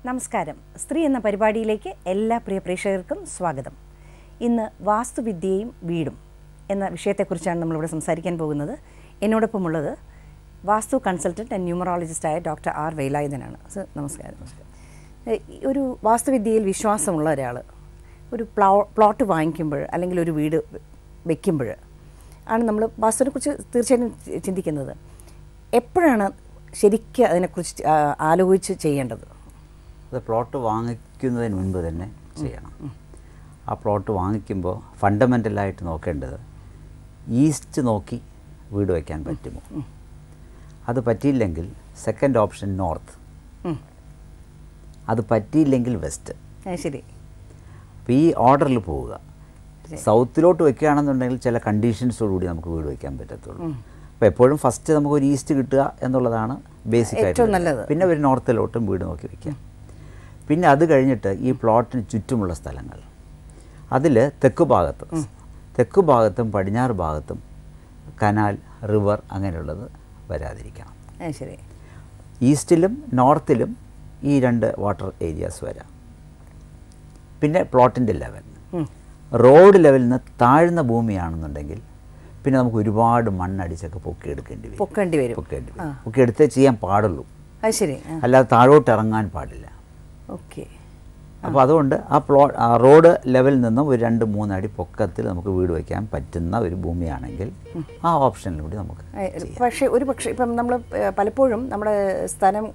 നമസ്കാരം. സ്ത്രീ എന്ന പരിപാടിയിലേക്ക് എല്ലാ പ്രിയ പ്രേക്ഷകർക്കും സ്വാഗതം. ഇന്ന് വാസ്തുവിദ്യയും വീടും എന്ന വിഷയത്തെക്കുറിച്ചാണ് നമ്മളിവിടെ സംസാരിക്കാൻ പോകുന്നത്. എന്നോടൊപ്പമുള്ളത് വാസ്തു കൺസൾട്ടൻറ്റ് ആൻഡ് ന്യൂമറോളജിസ്റ്റായ ഡോക്ടർ ആർ വേലായുധനാണ്. സർ, നമസ്കാരം. ഒരു വാസ്തുവിദ്യയിൽ വിശ്വാസമുള്ള ഒരാൾ ഒരു പ്ലോട്ട് വാങ്ങിക്കുമ്പോൾ അല്ലെങ്കിൽ ഒരു വീട് വയ്ക്കുമ്പോൾ ആണ് നമ്മൾ വാസ്തുവിനെക്കുറിച്ച് തീർച്ചയായിട്ടും ചിന്തിക്കുന്നത്. എപ്പോഴാണ് ശരിക്കും അതിനെക്കുറിച്ച് ആലോചിച്ച് ചെയ്യേണ്ടത്? അത് പ്ലോട്ട് വാങ്ങിക്കുന്നതിന് മുൻപ് തന്നെ ചെയ്യണം. ആ പ്ലോട്ട് വാങ്ങിക്കുമ്പോൾ ഫണ്ടമെൻ്റലായിട്ട് നോക്കേണ്ടത് ഈസ്റ്റ് നോക്കി വീട് വയ്ക്കാൻ പറ്റുമോ. അത് പറ്റിയില്ലെങ്കിൽ സെക്കൻഡ് ഓപ്ഷൻ നോർത്ത്, അത് പറ്റിയില്ലെങ്കിൽ വെസ്റ്റ്. ശരി. അപ്പോൾ ഈ ഓർഡറിൽ പോവുക. സൗത്തിലോട്ട് വയ്ക്കുകയാണെന്നുണ്ടെങ്കിൽ ചില കണ്ടീഷൻസോടുകൂടി നമുക്ക് വീട് വയ്ക്കാൻ പറ്റത്തുള്ളൂ. അപ്പോൾ എപ്പോഴും ഫസ്റ്റ് നമുക്ക് ഒരു ഈസ്റ്റ് കിട്ടുക എന്നുള്ളതാണ് ബേസിക് ആയിട്ട് നല്ലത്. പിന്നെ ഒരു നോർത്തിലോട്ടും വീട് നോക്കി വയ്ക്കാം. പിന്നെ അത് കഴിഞ്ഞിട്ട് ഈ പ്ലോട്ടിന് ചുറ്റുമുള്ള സ്ഥലങ്ങൾ, അതിൽ തെക്ക് ഭാഗത്തും പടിഞ്ഞാറ് ഭാഗത്തും കനാൽ, റിവർ അങ്ങനെയുള്ളത് വരാതിരിക്കണം. ശരി. ഈസ്റ്റിലും നോർത്തിലും ഈ രണ്ട് വാട്ടർ ഏരിയാസ് വരാം. പിന്നെ പ്ലോട്ടിൻ്റെ ലെവൽ, റോഡ് ലെവലിൽ നിന്ന് താഴ്ന്ന ഭൂമിയാണെന്നുണ്ടെങ്കിൽ പിന്നെ നമുക്ക് ഒരുപാട് മണ്ണടിച്ചൊക്കെ പൊക്കിയെടുക്കേണ്ടി വരും. പൊക്കിയെടുത്തേ ചെയ്യാൻ പാടുള്ളൂ. ശരി. അല്ലാതെ താഴോട്ട് ഇറങ്ങാൻ പാടില്ല. ഓക്കെ. അപ്പോൾ അതുകൊണ്ട് ആ റോഡ് ലെവലിൽ നിന്നും ഒരു 2-3 അടി പൊക്കത്തിൽ നമുക്ക് വീട് വയ്ക്കാൻ പറ്റുന്ന ഒരു ഭൂമിയാണെങ്കിൽ ആ ഓപ്ഷനിലൂടെ നമുക്ക്. പക്ഷേ ഇപ്പം നമ്മൾ പലപ്പോഴും നമ്മുടെ സ്ഥലം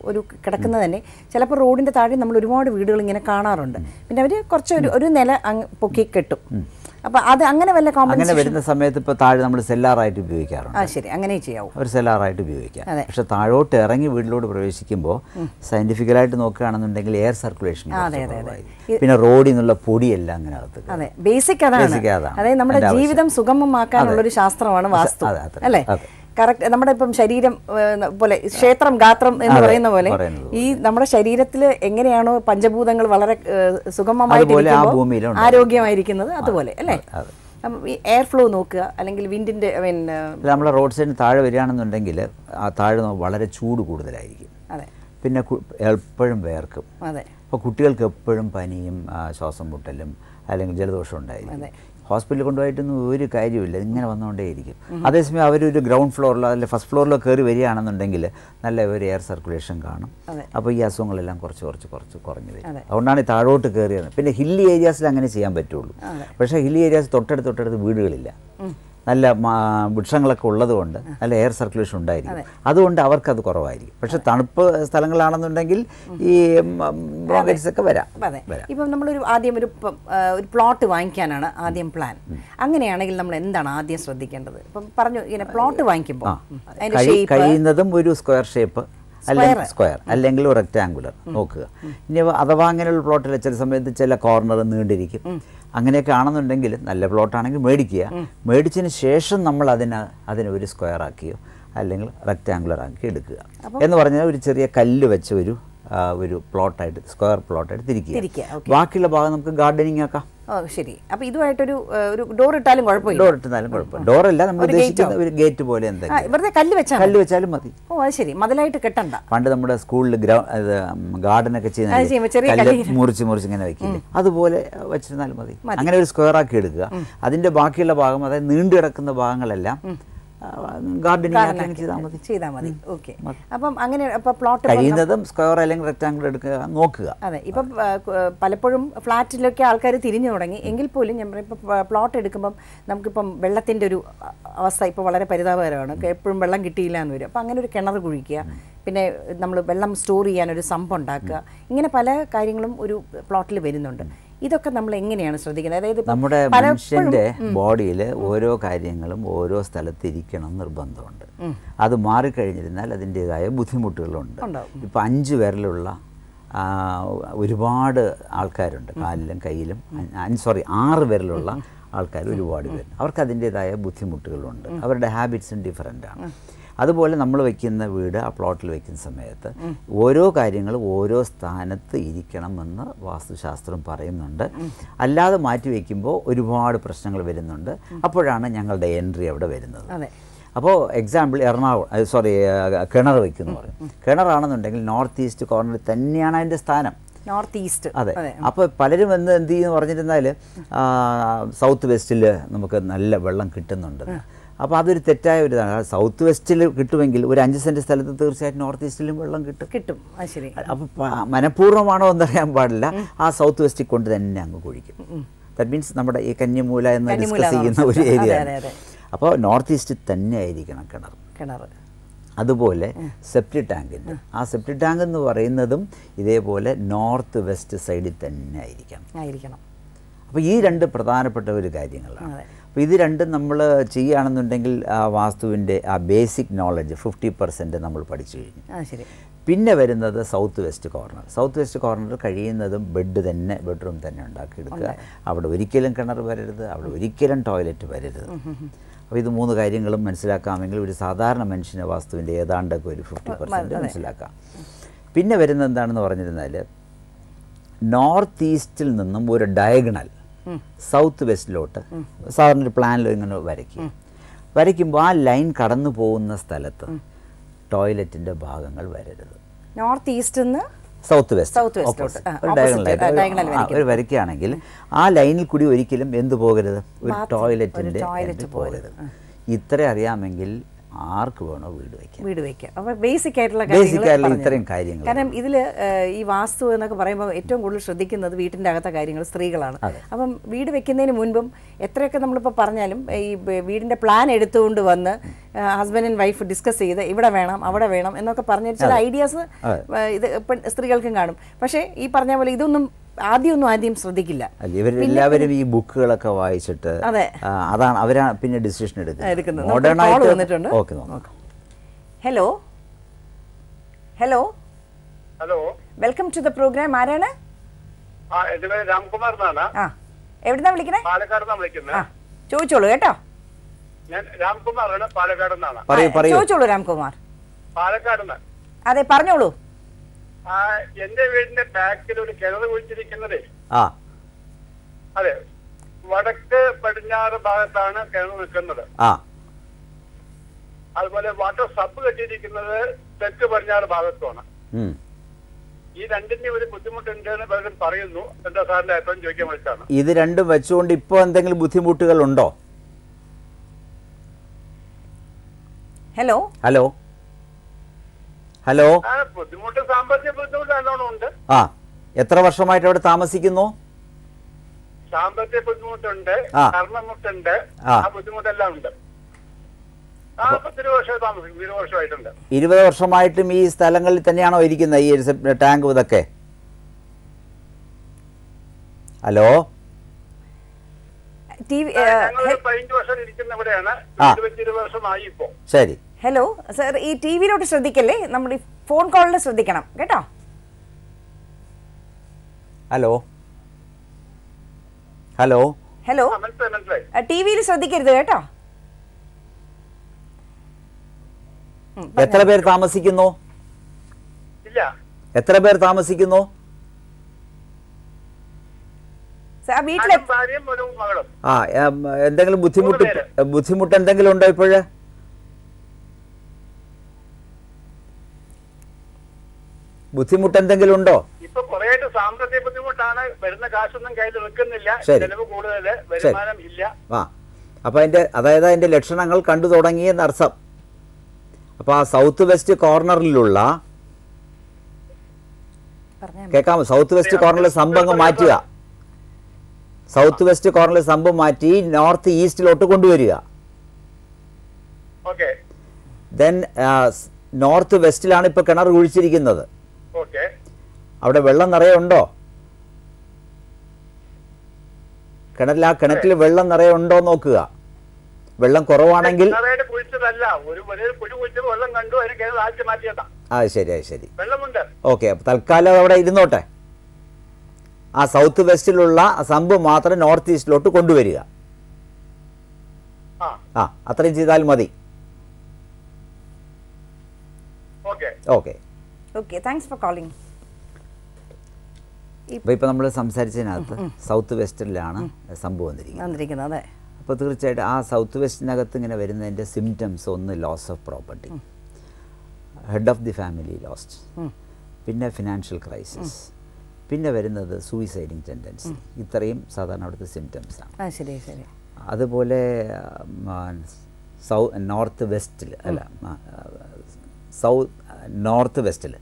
ഒരു കിടക്കുന്നത് തന്നെ ചിലപ്പോൾ റോഡിൻ്റെ താഴെ നമ്മൾ ഒരുപാട് വീടുകൾ ഇങ്ങനെ കാണാറുണ്ട്. പിന്നെ അവർ കുറച്ച് ഒരു നില പൊക്കി കെട്ടും. അപ്പോൾ അത് അങ്ങനെ വല്ല അങ്ങനെ വരുന്ന സമയത്ത് ഇപ്പോൾ താഴെ നമ്മൾ സെല്ലാറായിട്ട് ഉപയോഗിക്കാറുണ്ട്. ശരി, അങ്ങനെ ചെയ്യാവും. ഒരു സെല്ലാറായിട്ട് ഉപയോഗിക്കാം. പക്ഷെ താഴോട്ട് ഇറങ്ങി വീട്ടിലോട്ട് പ്രവേശിക്കുമ്പോൾ സയന്റിഫിക്കലായിട്ട് നോക്കുകയാണെന്നുണ്ടെങ്കിൽ എയർ സർക്കുലേഷൻ, പിന്നെ റോഡിൽ നിന്നുള്ള പൊടിയെല്ലാം അങ്ങനെ അകത്ത്. അതെ, ബേസിക് അതാണ്. അതായത് നമ്മുടെ ജീവിതം സുഗമമാക്കാനുള്ളൊരു ശാസ്ത്രമാണ് വാസ്തു, അല്ലേ? കറക്റ്റ്. നമ്മുടെ ഇപ്പം ശരീരം പോലെ ക്ഷേത്രം ഗാത്രം എന്ന് പറയുന്ന പോലെ ഈ നമ്മുടെ ശരീരത്തിൽ എങ്ങനെയാണോ പഞ്ചഭൂതങ്ങൾ വളരെ സുഗമമായിട്ട് ആരോഗ്യമായിരിക്കുന്നത് അതുപോലെ, അല്ലേ? ഈ എയർ ഫ്ലോ നോക്കുക, അല്ലെങ്കിൽ വിൻഡിന്റെ നമ്മളെ റോഡ് സൈഡിന് താഴെ വരികയാണെന്നുണ്ടെങ്കിൽ ആ താഴെ വളരെ ചൂട് കൂടുതലായിരിക്കും. പിന്നെ എപ്പോഴും വേർക്കും. അപ്പോൾ കുട്ടികൾക്ക് എപ്പോഴും പനിയും ശ്വാസം മുട്ടലും അല്ലെങ്കിൽ ജലദോഷം ഉണ്ടായിരിക്കും. ഹോസ്പിറ്റലിൽ കൊണ്ടുപോയിട്ടൊന്നും ഒരു കാര്യമില്ല, ഇങ്ങനെ വന്നുകൊണ്ടേയിരിക്കും. അതേസമയം അവരൊരു ഗ്രൗണ്ട് ഫ്ലോറിലോ അല്ലെങ്കിൽ ഫസ്റ്റ് ഫ്ലോറിലോ കയറി വരികയാണെന്നുണ്ടെങ്കിൽ നല്ല ഒരു എയർ സർക്കുലേഷൻ കാണും. അപ്പോൾ ഈ അസുഖങ്ങളെല്ലാം കുറച്ച് കുറഞ്ഞു വരും. അതുകൊണ്ടാണ് ഈ താഴോട്ട് കയറിയത്. പിന്നെ ഹില്ലി ഏരിയാസിൽ അങ്ങനെ ചെയ്യാൻ പറ്റുള്ളൂ. പക്ഷേ ഹില്ലി ഏരിയാസ് തൊട്ടടുത്ത് വീടുകളില്ല. നല്ല വൃക്ഷങ്ങളൊക്കെ ഉള്ളതുകൊണ്ട് നല്ല എയർ സർക്കുലേഷൻ ഉണ്ടായിരിക്കും. അതുകൊണ്ട് അവർക്കത് കുറവായിരിക്കും. പക്ഷെ തണുപ്പ് സ്ഥലങ്ങളാണെന്നുണ്ടെങ്കിൽ ഈ ബ്രോങ്കൈറ്റിസ് ഒക്കെ വരാം. ഇപ്പം നമ്മളൊരു ആദ്യം ഒരു പ്ലോട്ട് വാങ്ങിക്കാനാണ് ആദ്യം പ്ലാൻ. അങ്ങനെയാണെങ്കിൽ നമ്മൾ എന്താണ് ആദ്യം ശ്രദ്ധിക്കേണ്ടത്? ഇപ്പം പറഞ്ഞു, ഇങ്ങനെ പ്ലോട്ട് വാങ്ങിക്കുമ്പോൾ കഴിയുന്നതും ഒരു സ്ക്വയർ ഷേപ്പ് അല്ലെങ്കിൽ ഒരു റെക്റ്റാങ്കുലർ നോക്കുക. ഇനി അഥവാ അങ്ങനെയുള്ള പ്ലോട്ടിൽ ചില സമയത്ത് ചില കോർണർ നീണ്ടിരിക്കും. അങ്ങനെയൊക്കെ ആണെന്നുണ്ടെങ്കിൽ നല്ല പ്ലോട്ടാണെങ്കിൽ മേടിച്ചതിന് ശേഷം നമ്മൾ അതിനെ ഒരു സ്ക്വയർ ആക്കിയോ അല്ലെങ്കിൽ റെക്റ്റാങ്കുലർ ആക്കി എടുക്കുക. എന്ന് പറഞ്ഞാൽ ഒരു ചെറിയ കല്ല് വെച്ച ഒരു പ്ലോട്ടായിട്ട്, സ്ക്വയർ പ്ലോട്ടായിട്ട് തിരിക്കുക. ബാക്കിയുള്ള ഭാഗം നമുക്ക് ഗാർഡനിങ് ആക്കാം. ശരി. അപ്പോൾ ഇതുമായിട്ടൊരു ഡോർ ഇട്ടാലും കുഴപ്പമില്ല. ഡോറല്ല, നമ്മൾ ഉദ്ദേശിക്കുന്ന ഒരു ഗേറ്റ് പോലെ എന്തെങ്കിലും വെറുതെ കല്ല് വെച്ചാലും മതി. അത് ശരി, മതിലായിട്ട് കെട്ടണ്ട. പണ്ട് നമ്മുടെ സ്കൂളിൽ ഗാർഡനൊക്കെ ചെയ്യുന്ന മുറിച്ച് ഇങ്ങനെ വെക്കില്ലേ, അതുപോലെ വെച്ചിരുന്നാലും മതി. അങ്ങനെ ഒരു സ്ക്വയർ ആക്കി എടുക്കുക. അതിന്റെ ബാക്കിയുള്ള ഭാഗം, അതായത് നീണ്ടു കിടക്കുന്ന ഭാഗങ്ങളെല്ലാം ചെയ്താൽ മതി. ഓക്കെ. അപ്പം അങ്ങനെ പ്ലോട്ട് കഴിയുന്നതും സ്ക്വയർ അല്ലെങ്കിൽ റെക്ടാംഗിൾ എടുക്കുക നോക്കുക. അതെ. ഇപ്പം പലപ്പോഴും ഫ്ലാറ്റിലൊക്കെ ആൾക്കാർ തിരിഞ്ഞു തുടങ്ങി. എങ്കിൽ പോലും ഞാൻ ഇപ്പം പ്ലോട്ട് എടുക്കുമ്പം നമുക്കിപ്പം വെള്ളത്തിൻ്റെ ഒരു അവസ്ഥ ഇപ്പോൾ വളരെ പരിതാപകരമാണ്. എപ്പോഴും വെള്ളം കിട്ടിയില്ല എന്ന് വരും. അപ്പം അങ്ങനെ ഒരു കിണർ കുഴിക്കുക, പിന്നെ നമ്മൾ വെള്ളം സ്റ്റോർ ചെയ്യാനൊരു സമ്പ് ഉണ്ടാക്കുക. ഇങ്ങനെ പല കാര്യങ്ങളും ഒരു പ്ലോട്ടിൽ വരുന്നുണ്ട്. ഇതൊക്കെ നമ്മൾ എങ്ങനെയാണ് ശ്രദ്ധിക്കുന്നത്? അതായത് നമ്മുടെ മനുഷ്യന്റെ ബോഡിയിൽ ഓരോ കാര്യങ്ങളും ഓരോ സ്ഥലത്ത് ഇരിക്കണം നിർബന്ധമുണ്ട്. അത് മാറിക്കഴിഞ്ഞിരുന്നാൽ അതിൻ്റെതായ ബുദ്ധിമുട്ടുകളുണ്ട്. ഇപ്പം 5 വിരലുള്ള ഒരുപാട് ആൾക്കാരുണ്ട്, കാലിലും കയ്യിലും. 6 വിരലുള്ള ആൾക്കാർ ഒരുപാട് പേര്. അവർക്ക് അതിൻ്റെതായ ബുദ്ധിമുട്ടുകളുണ്ട്. അവരുടെ ഹാബിറ്റ്സും ഡിഫറൻ്റാണ്. അതുപോലെ നമ്മൾ വയ്ക്കുന്ന വീട്, ആ പ്ലോട്ടിൽ വയ്ക്കുന്ന സമയത്ത് ഓരോ കാര്യങ്ങളും ഓരോ സ്ഥാനത്ത് ഇരിക്കണമെന്ന് വാസ്തുശാസ്ത്രം പറയുന്നുണ്ട്. അല്ലാതെ മാറ്റി വയ്ക്കുമ്പോൾ ഒരുപാട് പ്രശ്നങ്ങൾ വരുന്നുണ്ട്. അപ്പോഴാണ് ഞങ്ങളുടെ എൻട്രി അവിടെ വരുന്നത്. അപ്പോൾ എക്സാമ്പിൾ കിണർ വയ്ക്കുന്നു പറയും. കിണറാണെന്നുണ്ടെങ്കിൽ നോർത്ത് ഈസ്റ്റ് കോർണറിൽ തന്നെയാണ് അതിൻ്റെ സ്ഥാനം. North east. അതെ. അപ്പോൾ പലരും എന്ത് ചെയ്യുമെന്ന് പറഞ്ഞിരുന്നാൽ സൗത്ത് വെസ്റ്റിൽ നമുക്ക് നല്ല വെള്ളം കിട്ടുന്നുണ്ട്. അപ്പോൾ അതൊരു തെറ്റായ ഒരു ഇതാണ്. സൗത്ത് വെസ്റ്റിൽ കിട്ടുമെങ്കിൽ ഒരു 5 സെൻറ്റ് സ്ഥലത്ത് തീർച്ചയായിട്ടും നോർത്ത് ഈസ്റ്റിലും വെള്ളം കിട്ടും. ശരി. അപ്പോൾ മനഃപൂർവ്വമാണോ എന്നറിയാൻ പാടില്ല, ആ സൗത്ത് വെസ്റ്റിൽ കൊണ്ട് തന്നെ അങ്ങ് കുഴിക്കും. ദാറ്റ് മീൻസ് നമ്മുടെ ഈ കന്നിമൂല എന്ന് ഡിസ്കസ് ചെയ്യുന്ന ഒരു ഏരിയ. അപ്പോൾ നോർത്ത് ഈസ്റ്റിൽ തന്നെ ആയിരിക്കണം കിണർ. അതുപോലെ സെപ്റ്റി ടാങ്കിൻ്റെ ആ സെപ്റ്റി ടാങ്ക് എന്ന് പറയുന്നതും ഇതേപോലെ നോർത്ത് വെസ്റ്റ് സൈഡിൽ തന്നെ ആയിരിക്കണം. അപ്പോൾ ഈ 2 പ്രധാനപ്പെട്ട ഒരു കാര്യങ്ങളാണ്. അപ്പോൾ ഇത് രണ്ടും നമ്മൾ ചെയ്യുകയാണെന്നുണ്ടെങ്കിൽ ആ വാസ്തുവിൻ്റെ ആ ബേസിക് നോളജ് 50% നമ്മൾ പഠിച്ചു കഴിഞ്ഞു. പിന്നെ വരുന്നത് സൗത്ത് വെസ്റ്റ് കോർണർ കഴിയുന്നതും ബെഡ്റൂം തന്നെ ഉണ്ടാക്കിയെടുക്കുക. അവിടെ ഒരിക്കലും കിണർ വരരുത്, അവിടെ ഒരിക്കലും ടോയ്ലറ്റ് വരരുത്. അപ്പോൾ ഇത് 3 കാര്യങ്ങളും മനസ്സിലാക്കാമെങ്കിൽ ഒരു സാധാരണ മനുഷ്യൻ്റെ വാസ്തുവിൻ്റെ ഏതാണ്ടൊക്കെ ഒരു 50% മനസ്സിലാക്കാം. പിന്നെ വരുന്നത് എന്താണെന്ന് പറഞ്ഞിരുന്നാൽ നോർത്ത് ഈസ്റ്റിൽ നിന്നും ഒരു ഡയഗണൽ സൗത്ത് വെസ്റ്റിലോട്ട് സാധാരണ ഒരു പ്ലാനിൽ ഇങ്ങനെ വരയ്ക്കുമ്പോൾ ആ ലൈൻ കടന്നു പോകുന്ന സ്ഥലത്ത് ടോയ്ലറ്റിൻ്റെ ഭാഗങ്ങൾ വരരുത്. നോർത്ത് ഈസ്റ്റ് സൗത്ത് വെസ്റ്റ് ഒരു വരയ്ക്കുകയാണെങ്കിൽ ആ ലൈനിൽ കൂടി ഒരിക്കലും എന്ത് പോകരുത്, ഒരു ടോയ്ലറ്റിൻ്റെ പോകരുത്. ഇത്ര അറിയാമെങ്കിൽ ആർക്ക് വേണോ വീട് വയ്ക്കാം. അപ്പോൾ ബേസിക് ആയിട്ടുള്ള ഇത്രയും കാര്യങ്ങൾ. കാരണം ഇതിൽ ഈ വാസ്തു എന്നൊക്കെ പറയുമ്പോൾ ഏറ്റവും കൂടുതൽ ശ്രദ്ധിക്കുന്നത് വീട്ടിൻ്റെ അകത്തെ കാര്യങ്ങൾ സ്ത്രീകളാണ്. അപ്പം വീട് വെക്കുന്നതിന് മുൻപും എത്രയൊക്കെ നമ്മളിപ്പോൾ പറഞ്ഞാലും ഈ വീടിൻ്റെ പ്ലാൻ എടുത്തുകൊണ്ട് വന്ന് ഹസ്ബൻഡ് ആൻഡ് വൈഫ് ഡിസ്കസ് ചെയ്ത് ഇവിടെ വേണം അവിടെ വേണം എന്നൊക്കെ പറഞ്ഞ ചില ഐഡിയാസ് ഇത് സ്ത്രീകൾക്കും കാണും. പക്ഷേ ഈ പറഞ്ഞ പോലെ ഇതൊന്നും ആദ്യം ശ്രദ്ധിക്കില്ല. ഇവരെല്ലാവരും ഈ ബുക്കുകളൊക്കെ വായിച്ചിട്ട് അതാണ് അവരാണ് പിന്നെ ഡിസിഷൻ എടുക്കുന്നത്. Hello, welcome to the programme. ആരാണ്? രാംകുമാർ. എവിടുന്നാ വിളിക്കണേ? ചോദിച്ചോളൂ കേട്ടോ. ഞാൻ രാംകുമാറാണ്, പാലക്കാട് നിന്നാണ്. ചോദിച്ചോളൂ രാംകുമാർ. പാലക്കാട്. അതെ, പറഞ്ഞോളൂ. എന്റെ വീടിന്റെ ബാക്കിൽ ഒരു കിണർ കുഴിച്ചിരിക്കുന്നത്. അതെ, വടക്ക് പടിഞ്ഞാറ് ഭാഗത്താണ് കിണർ നിൽക്കുന്നത്. അതുപോലെ വാട്ടർ സബ് കെട്ടിയിരിക്കുന്നത് തെക്ക് പടിഞ്ഞാറ് ഭാഗത്തുമാണ്. ഈ രണ്ടിന്റെ ഒരു ബുദ്ധിമുട്ടുണ്ട് എന്ന് പലരും പറയുന്നു. എന്താ സാറിന്റെ അഭിപ്രായം ചോദിക്കാൻ വിളിച്ചാണ്. ഇത് രണ്ടും വെച്ചുകൊണ്ട് ഇപ്പൊ എന്തെങ്കിലും ബുദ്ധിമുട്ടുകൾ ഉണ്ടോ? ഹലോ, ബുദ്ധിമുട്ട്, സാമ്പത്തിക ബുദ്ധിമുട്ട് നല്ലോണം ഉണ്ട്. എത്ര വർഷമായിട്ട് അവിടെ താമസിക്കുന്നു? സാമ്പത്തിക ബുദ്ധിമുട്ടുണ്ട്, കർമ്മമുട്ടുണ്ട്, ആ ബുദ്ധിമുട്ടെല്ലാം ഉണ്ട്. 20 വർഷമായി താമസിക്കും. 20 വർഷമായിട്ടുണ്ട്. 20 വർഷമായിട്ടും ഈ സ്ഥലങ്ങളിൽ തന്നെയാണോ ഇരിക്കുന്നത് ഈ ടാങ്ക് ഇതൊക്കെ? ഹലോ, 15 വർഷം ഇരിക്കുന്ന ഇവിടെയാണ്. 20 വർഷമായി ഇപ്പോ. ശരി. ഹലോ സർ, ഈ ടി വിയിലോട്ട് ശ്രദ്ധിക്കല്ലേ, നമ്മൾ ഈ ഫോൺ കോളിൽ ശ്രദ്ധിക്കണം കേട്ടോ. ഹലോ, ടി വിയിൽ ശ്രദ്ധിക്കരുത് കേട്ടോ. എത്ര പേർ താമസിക്കുന്നു? എന്തെങ്കിലും ബുദ്ധിമുട്ട് എന്തെങ്കിലും ഉണ്ടോ ഇപ്പോഴ്? ബുദ്ധിമുട്ട് എന്തെങ്കിലും ഉണ്ടോ? ഇപ്പൊ കുറെ സാമ്പത്തിക ബുദ്ധിമുട്ടാണ്. വരുന്ന കാശൊന്നും കയ്യിൽ നിൽക്കുന്നില്ല. ചെലവ് കൂടുതൽ, വരുമാനം ഇല്ല. അപ്പൊ അതായത് അതിന്റെ ലക്ഷണങ്ങൾ കണ്ടു തുടങ്ങിയെന്നർത്ഥം. അപ്പൊ ആ സൗത്ത് വെസ്റ്റ് കോർണറിലുള്ള കേൾക്കാമോ? സൗത്ത് വെസ്റ്റ് കോർണറിലെ സംഭവം മാറ്റുക. സൗത്ത് വെസ്റ്റ് കോർണറിലെ സംഭവം മാറ്റി നോർത്ത് ഈസ്റ്റിലോട്ട് കൊണ്ടുവരിക. ദെൻ നോർത്ത് വെസ്റ്റിലാണ് ഇപ്പൊ കിണർ കുഴിച്ചിരിക്കുന്നത്. അവിടെ വെള്ളം നിറയെ ഉണ്ടോ? കിണറ്റിൽ വെള്ളം നിറയെ ഉണ്ടോ നോക്കുക. വെള്ളം കുറവാണെങ്കിൽ ശരി. ഓക്കെ, തൽക്കാലം അവിടെ ഇരുന്നോട്ടെ. ആ സൗത്ത് വെസ്റ്റിലുള്ള സംഭവം മാത്രം നോർത്ത് ഈസ്റ്റിലോട്ട് കൊണ്ടുവരിക. അത്രയും ചെയ്താൽ മതി. Okay, thanks for calling. ഇപ്പൊ നമ്മൾ സംസാരിച്ചതിനകത്ത് സൗത്ത് വെസ്റ്റിലാണ് സംഭവം വന്നിരിക്കുന്നത്. അപ്പോൾ തീർച്ചയായിട്ടും ആ സൗത്ത് വെസ്റ്റിനകത്ത് ഇങ്ങനെ വരുന്നതിൻ്റെ സിംറ്റംസ് ഒന്ന് loss of property, head of the family lost, പിന്നെ ഫിനാൻഷ്യൽ ക്രൈസിസ്, പിന്നെ വരുന്നത് സൂയിസൈഡിങ് ടെൻഡൻസി. ഇത്രയും സാധാരണ അവിടുത്തെ സിംറ്റംസാണ്. ശരി ശരി. അതുപോലെ നോർത്ത് വെസ്റ്റിൽ നോർത്ത് വെസ്റ്റിൽ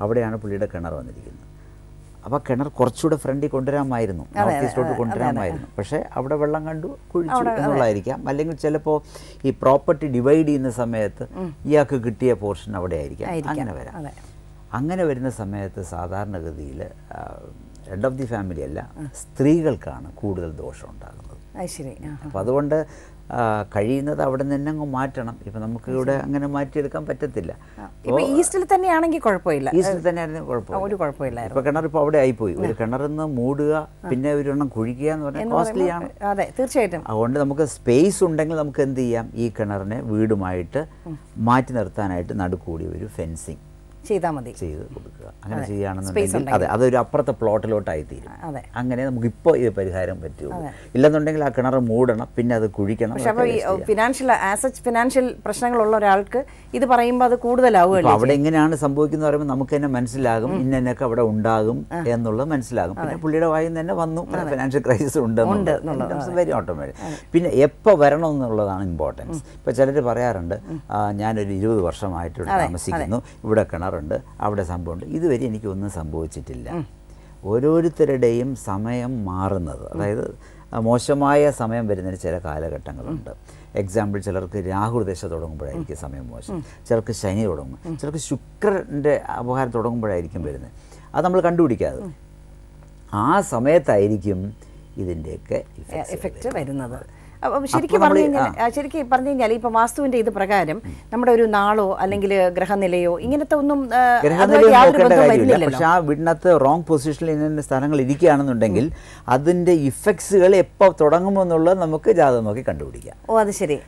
അവിടെയാണ് പുള്ളിയുടെ കിണർ വന്നിരിക്കുന്നത്. അപ്പോൾ കിണർ കുറച്ചുകൂടെ ഫ്രണ്ടിൽ കൊണ്ടുവരാമായിരുന്നു, നോർത്ത് ഈസ്റ്റോട്ട് കൊണ്ടുവരാമായിരുന്നു. പക്ഷേ അവിടെ വെള്ളം കണ്ടു കുഴിച്ചു എന്നുള്ളതായിരിക്കാം. അല്ലെങ്കിൽ ചിലപ്പോൾ ഈ പ്രോപ്പർട്ടി ഡിവൈഡ് ചെയ്യുന്ന സമയത്ത് ഇയാൾക്ക് കിട്ടിയ പോർഷൻ അവിടെ ആയിരിക്കാം. അങ്ങനെ വരാം. അങ്ങനെ വരുന്ന സമയത്ത് സാധാരണഗതിയിൽ ഹെഡ് ഓഫ് ദി ഫാമിലി അല്ല, സ്ത്രീകൾക്കാണ് കൂടുതൽ ദോഷം ഉണ്ടാകുന്നത്. അപ്പോൾ അതുകൊണ്ട് കഴിയുന്നത് അവിടെ നിന്ന് തന്നെ അങ്ങ് മാറ്റണം. ഇപ്പം നമുക്ക് ഇവിടെ അങ്ങനെ മാറ്റിയെടുക്കാൻ പറ്റത്തില്ല. ഈസ്റ്റിൽ തന്നെയാണെങ്കിൽ കുഴപ്പമില്ല, ഈസ്റ്റിൽ തന്നെയായിരുന്നു കുഴപ്പമില്ല. ഇപ്പോൾ കിണർ ഇപ്പോൾ അവിടെ ആയിപ്പോയി. ഒരു കിണറിന്ന് മൂടുക പിന്നെ ഒരെണ്ണം കുഴിക്കുക എന്ന് പറഞ്ഞാൽ കോസ്റ്റ്ലിയാണ്. അതെ, തീർച്ചയായിട്ടും. അതുകൊണ്ട് നമുക്ക് സ്പേസ് ഉണ്ടെങ്കിൽ നമുക്ക് എന്ത് ചെയ്യാം, ഈ കിണറിനെ വീടുമായിട്ട് മാറ്റി നിർത്താനായിട്ട് നടുക്കൂടി ഒരു ഫെൻസിങ് ചെയ്താൽ മതി, ചെയ്ത് കൊടുക്കുക. അങ്ങനെ ചെയ്യുകയാണെന്നുണ്ടെങ്കിൽ അതെ, അതൊരു അപ്പുറത്തെ പ്ലോട്ടിലോട്ടായി തീരും. അങ്ങനെ നമുക്കിപ്പോൾ ഇത് പരിഹാരം പറ്റുള്ളൂ. ഇല്ലെന്നുണ്ടെങ്കിൽ ആ കിണർ മൂടണം, പിന്നെ അത് കുഴിക്കണം. പക്ഷേ അപ്പോൾ ഫിനാൻഷ്യൽ പ്രശ്നങ്ങളുള്ള ഒരാൾക്ക് ഇത് പറയുമ്പോൾ അത് കൂടുതലാവുകയല്ലേ. അവിടെ എങ്ങനെയാണ് സംഭവിക്കുന്നത് പറയുമ്പോൾ നമുക്ക് തന്നെ മനസ്സിലാകും, ഇന്നൊക്കെ അവിടെ ഉണ്ടാകും എന്നുള്ളത് മനസ്സിലാകും. പിന്നെ പുള്ളിയുടെ വായിൽ തന്നെ വന്നു ഫിനാൻഷ്യൽ ക്രൈസിസ് ഉണ്ടെന്നുള്ളത് വെരി ഓട്ടോമാറ്റിക്. പിന്നെ എപ്പോൾ വരണം എന്നുള്ളതാണ് ഇമ്പോർട്ടൻസ്. ഇപ്പോൾ ചിലർ പറയാറുണ്ട്, ഞാനൊരു 20 വർഷമായിട്ട് ഇവിടെ താമസിക്കുന്നു, ഇവിടെ കിണറുണ്ട്, അവിടെ സംഭവമുണ്ട്. ഇതുവരെ എനിക്കൊന്നും സംഭവിച്ചിട്ടില്ല. ഓരോരുത്തരുടെയും സമയം മാറുന്നത്, അതായത് മോശമായ സമയം വരുന്നതിന് ചില കാലഘട്ടങ്ങളുണ്ട്. എക്സാമ്പിൾ, ചിലർക്ക് രാഹുദശ തുടങ്ങുമ്പോഴായിരിക്കും സമയം മോശം, ചിലർക്ക് ശനി തുടങ്ങും, ചിലർക്ക് ശുക്രൻ്റെ അപഹാരം തുടങ്ങുമ്പോഴായിരിക്കും വരുന്നത്. അത് നമ്മൾ കണ്ടുപിടിക്കാതെ ആ സമയത്തായിരിക്കും ഇതിൻ്റെയൊക്കെ ഇഫക്റ്റ് വരുന്നത്. ശരിക്കും പറഞ്ഞു കഴിഞ്ഞാൽ ഇപ്പൊ വാസ്തുവിന്റെ ഇത് പ്രകാരം നമ്മുടെ ഒരു നാളോ അല്ലെങ്കിൽ ഗ്രഹനിലയോ ഇങ്ങനത്തെ ഒന്നും പക്ഷെ ആ വീടിനകത്ത് റോങ് പൊസിഷനിൽ ഇന്ന സ്ഥലങ്ങൾ ഇരിക്കുകയാണെന്നുണ്ടെങ്കിൽ അതിന്റെ ഇഫക്ട്സുകൾ എപ്പോൾ തുടങ്ങുമെന്നുള്ളത് നമുക്ക് ജാതകം നോക്കി കണ്ടുപിടിക്കാം. അത് ശരി,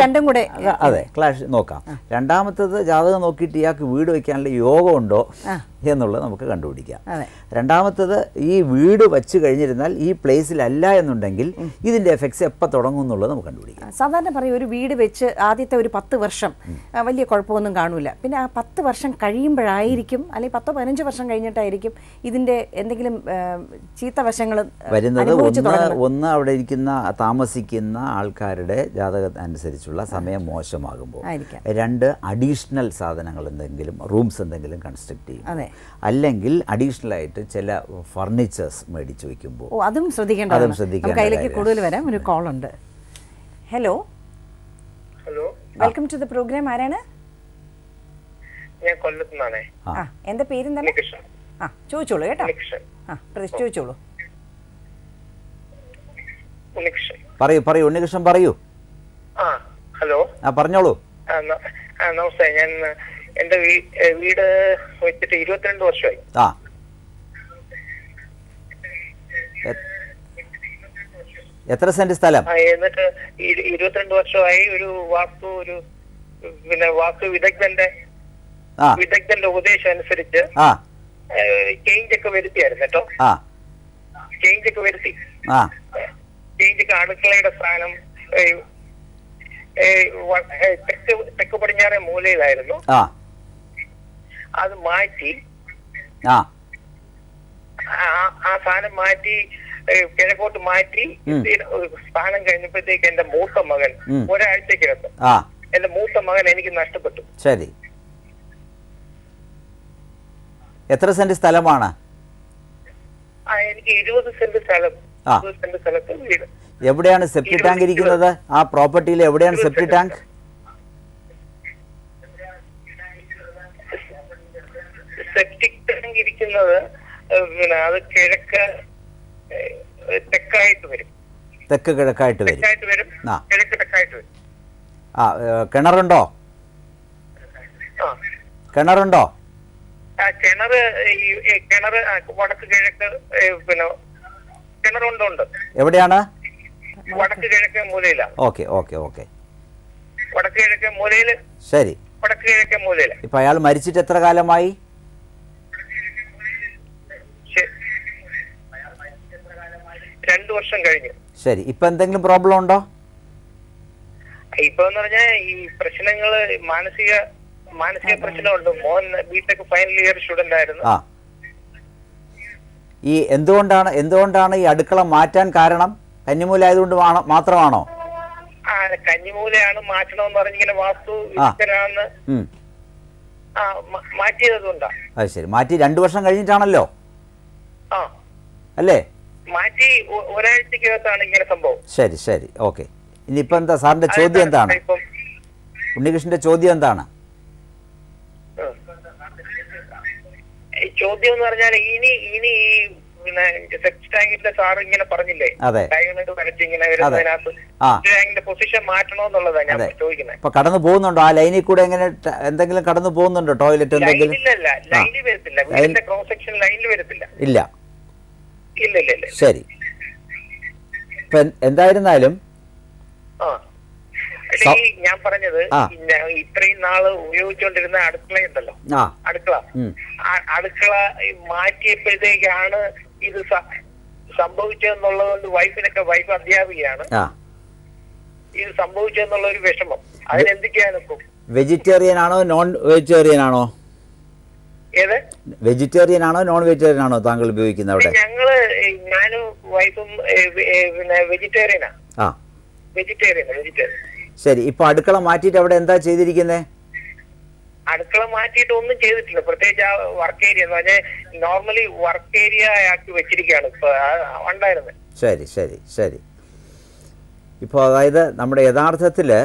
രണ്ടും കൂടെ അതെ ക്ലാഷ് നോക്കാം. രണ്ടാമത്തത് ജാതകം നോക്കിയിട്ട് ഇയാൾക്ക് വീട് വയ്ക്കാനുള്ള യോഗം ഉണ്ടോ എന്നുള്ളത് നമുക്ക് കണ്ടുപിടിക്കാം. രണ്ടാമത്തത് ഈ വീട് വച്ചു കഴിഞ്ഞിരുന്നാൽ ഈ പ്ലേസിലല്ല എന്നുണ്ടെങ്കിൽ ഇതിന്റെ എഫക്ട്സ് എപ്പോൾ തുടങ്ങും എന്നുള്ളത് നമുക്ക് കണ്ടുപിടിക്കാം. സാധാരണ പറയും ഒരു വീട് വെച്ച് ആദ്യത്തെ ഒരു 10 വർഷം വലിയ കുഴപ്പമൊന്നും കാണില്ല. പിന്നെ ആ 10 വർഷം കഴിയുമ്പോഴായിരിക്കും, അല്ലെങ്കിൽ 10-15 വർഷം കഴിഞ്ഞിട്ടായിരിക്കും ഇതിന്റെ എന്തെങ്കിലും ചീത്ത വശങ്ങൾ വരുന്നത്. ഒന്ന് അവിടെ ഇരിക്കുന്ന താമസിക്കുന്ന ആൾക്കാരുടെ ജാതകം അനുസരിച്ചുള്ള സമയം മോശമാകുമ്പോൾ. 2 അഡീഷണൽ സാധനങ്ങൾ എന്തെങ്കിലും റൂംസ് എന്തെങ്കിലും കൺസ്ട്രക്ട് ചെയ്യും, അല്ലെങ്കിൽ അഡീഷണൽ ആയിട്ട് ചില ഫർണിച്ചേഴ്സ് മേടിച്ചു വയ്ക്കുമ്പോൾ അതും ശ്രദ്ധിക്കേണ്ടതാണ്. കയ്യിലേക്ക് കൂടുതൽ വരാം. ഒരു കോൾ ഉണ്ട്. Hello hello, welcome to the programme. ആരാണ്? ഞാൻ കൊല്ലത്തുനിന്നാണേ. എന്താ പേരെന്താണ്? ചോദിച്ചോളൂ കേട്ടോ. ചോദിച്ചോളൂ. പറയൂ ഉണ്ണികൃഷ്ണൻ പറയൂ. ഹലോ, പറഞ്ഞോളൂ. നമസ്തേ. ഞാൻ എന്റെ വീട് വെച്ചിട്ട് 22 വർഷമായി. എത്ര സെന്റ് സ്ഥലം? എന്നിട്ട് 22 വർഷമായി ഒരു വാസ്തു വിദഗ്ധന്റെ ഉപദേശം അനുസരിച്ച് ചേഞ്ച് ഒക്കെ വരുത്തിയായിരുന്നു കേട്ടോ. ചേഞ്ച് ഒക്കെ വരുത്തി. അടുക്കളയുടെ സ്ഥാനം തെക്ക് പടിഞ്ഞാറേ മൂലയിലായിരുന്നു. അത് മാറ്റി ആ സ്ഥാനം മാറ്റി കിഴക്കോട്ട് മാറ്റി സ്ഥാനം കഴിഞ്ഞപ്പോഴത്തേക്ക് എന്റെ മൂത്ത മകൻ ഒരാഴ്ചക്കകത്ത് എന്റെ മൂത്ത മകൻ എനിക്ക് നഷ്ടപ്പെട്ടു. ശരി, എത്ര സെന്റ് സ്ഥലമാണ്? എനിക്ക് 20 സെന്റ് സ്ഥലം. 20 സെന്റ് സ്ഥലത്ത് വീട്. എവിടെയാണ് സെപ്റ്റി ടാങ്ക് ഇരിക്കുന്നത്? ആ പ്രോപ്പർട്ടിയിൽ എവിടെയാണ് സെപ്റ്റി ടാങ്ക്? സെപ്റ്റിക് ടാങ്ക് ഇരിക്കുന്നത് അത് തെക്കായിട്ട് വരും. തെക്ക് കിഴക്കായിട്ട് വരും. കിഴക്ക് തെക്കായിട്ട് വരും. കിണറുണ്ടോ? കിണറുണ്ടോ? കിണറ് വടക്ക് കിഴക്ക് കിണറുണ്ട്. എവിടെയാണ്? വടക്ക് കിഴക്ക് മൂലയിലാണ്. ഓക്കെ. വടക്ക് കിഴക്ക് മൂലയില്. ശരി, വടക്ക് കിഴക്ക് മൂലയില്. ഇപ്പൊ അയാൾ മരിച്ചിട്ട് എത്ര കാലമായി? 2 വർഷം കഴിഞ്ഞു. ശരി, ഇപ്പൊ എന്തെങ്കിലും പ്രോബ്ലം ഉണ്ടോ? ഇപ്പൊ എന്ന് പറഞ്ഞാൽ ഈ പ്രശ്നങ്ങള് മാനസിക പ്രശ്നമുണ്ട്. മോൻ ബിടെക് ഫൈനൽ ഇയർ സ്റ്റുഡന്റ് ആയിരുന്നു. ഈ എന്തുകൊണ്ടാണ് ഈ അടുക്കള മാറ്റാൻ കാരണം? കന്നിമൂലായതുകൊണ്ട് മാത്രമാണോ? കന്നിമൂലയാണ് മാറ്റണമെന്ന് പറഞ്ഞിങ്ങനെ വാസ്തു വിദഗ്ധരാണെന്ന് മാറ്റിയതുകൊണ്ടാ. അത് ശരി, മാറ്റി 2 വർഷം കഴിഞ്ഞിട്ടാണല്ലോ അല്ലേ? മാറ്റി ഒരാഴ്ചക്കകത്താണ് ഇങ്ങനെ സംഭവം. ശരി ശരി, ഓക്കെ. ഇനിയിപ്പോ എന്താ സാറിന്റെ ചോദ്യം എന്താണ്? ഉണ്ണികൃഷ്ണന്റെ ചോദ്യം എന്താണ്? ചോദ്യം എന്ന് പറഞ്ഞാൽ ഇനി പിന്നെ സെപ്റ്റ് ടാങ്കിന്റെ സാർ ഇങ്ങനെ പറഞ്ഞില്ലേ, ഡയമണ്ട് വരച്ച് ഇങ്ങനെ വരുന്നതിനകത്ത് ടാങ്കിന്റെ പൊസിഷൻ മാറ്റണോന്നുള്ളതാണ് ഞാൻ ചോദിക്കുന്നത്. ഇപ്പൊ കടന്നു പോകുന്നുണ്ടോ ആ ലൈനിൽ കൂടെ? എങ്ങനെ എന്തെങ്കിലും കടന്നു പോകുന്നുണ്ടോ? ടോയ്ലറ്റ് എന്തെങ്കിലും? ഇല്ലല്ല, ലൈനിൽ വരത്തില്ല. വീടിന്റെ ക്രോസ് സെക്ഷൻ ലൈനിൽ വരത്തില്ല. ഇല്ല. ഇല്ല. ശരി, ഇപ്പൊ എന്തായിരുന്നാലും ഞാൻ പറഞ്ഞത് ഇത്രയും നാള് ഉപയോഗിച്ചുകൊണ്ടിരുന്ന അടുക്കളയുണ്ടല്ലോ, അടുക്കള മാറ്റിയപ്പോഴത്തേക്കാണ് ഇത് സംഭവിച്ചതെന്നുള്ളത്. വൈഫ് അധ്യാപികയാണ്. ഇത് സംഭവിച്ചെന്നുള്ള ഒരു വിഷമം. അതിനെന്തൊക്കെയാണ് ഇപ്പം? വെജിറ്റേറിയൻ ആണോ നോൺ വെജിറ്റേറിയൻ ആണോ? ഏത് വെജിറ്റേറിയൻ ആണോ നോൺ വെജിറ്റേറിയൻ ആണോ താങ്കൾ ഉപയോഗിക്കുന്നത് അവിടെ? ഞാനും വൈഫും പിന്നെ വെജിറ്റേറിയനാ. വെജിറ്റേറിയൻ. ശരി, ഇപ്പൊ അടുക്കള മാറ്റിയിട്ട് അവിടെ എന്താ ചെയ്തിരിക്കുന്നത്? അടുക്കള മാറ്റിയിട്ട് ഒന്നും ചെയ്തിട്ടില്ല. പ്രത്യേകിച്ച് ആ വർക്ക് ഏരിയ എന്ന് പറഞ്ഞാൽ നോർമലി വർക്ക് ഏരിയ ആക്കി വെച്ചിരിക്കുകയാണ് ഇപ്പൊ ഉണ്ടായിരുന്നത്. ശരി ശരി ശരി. ഇപ്പോൾ അതായത് നമ്മുടെ യഥാർത്ഥത്തില്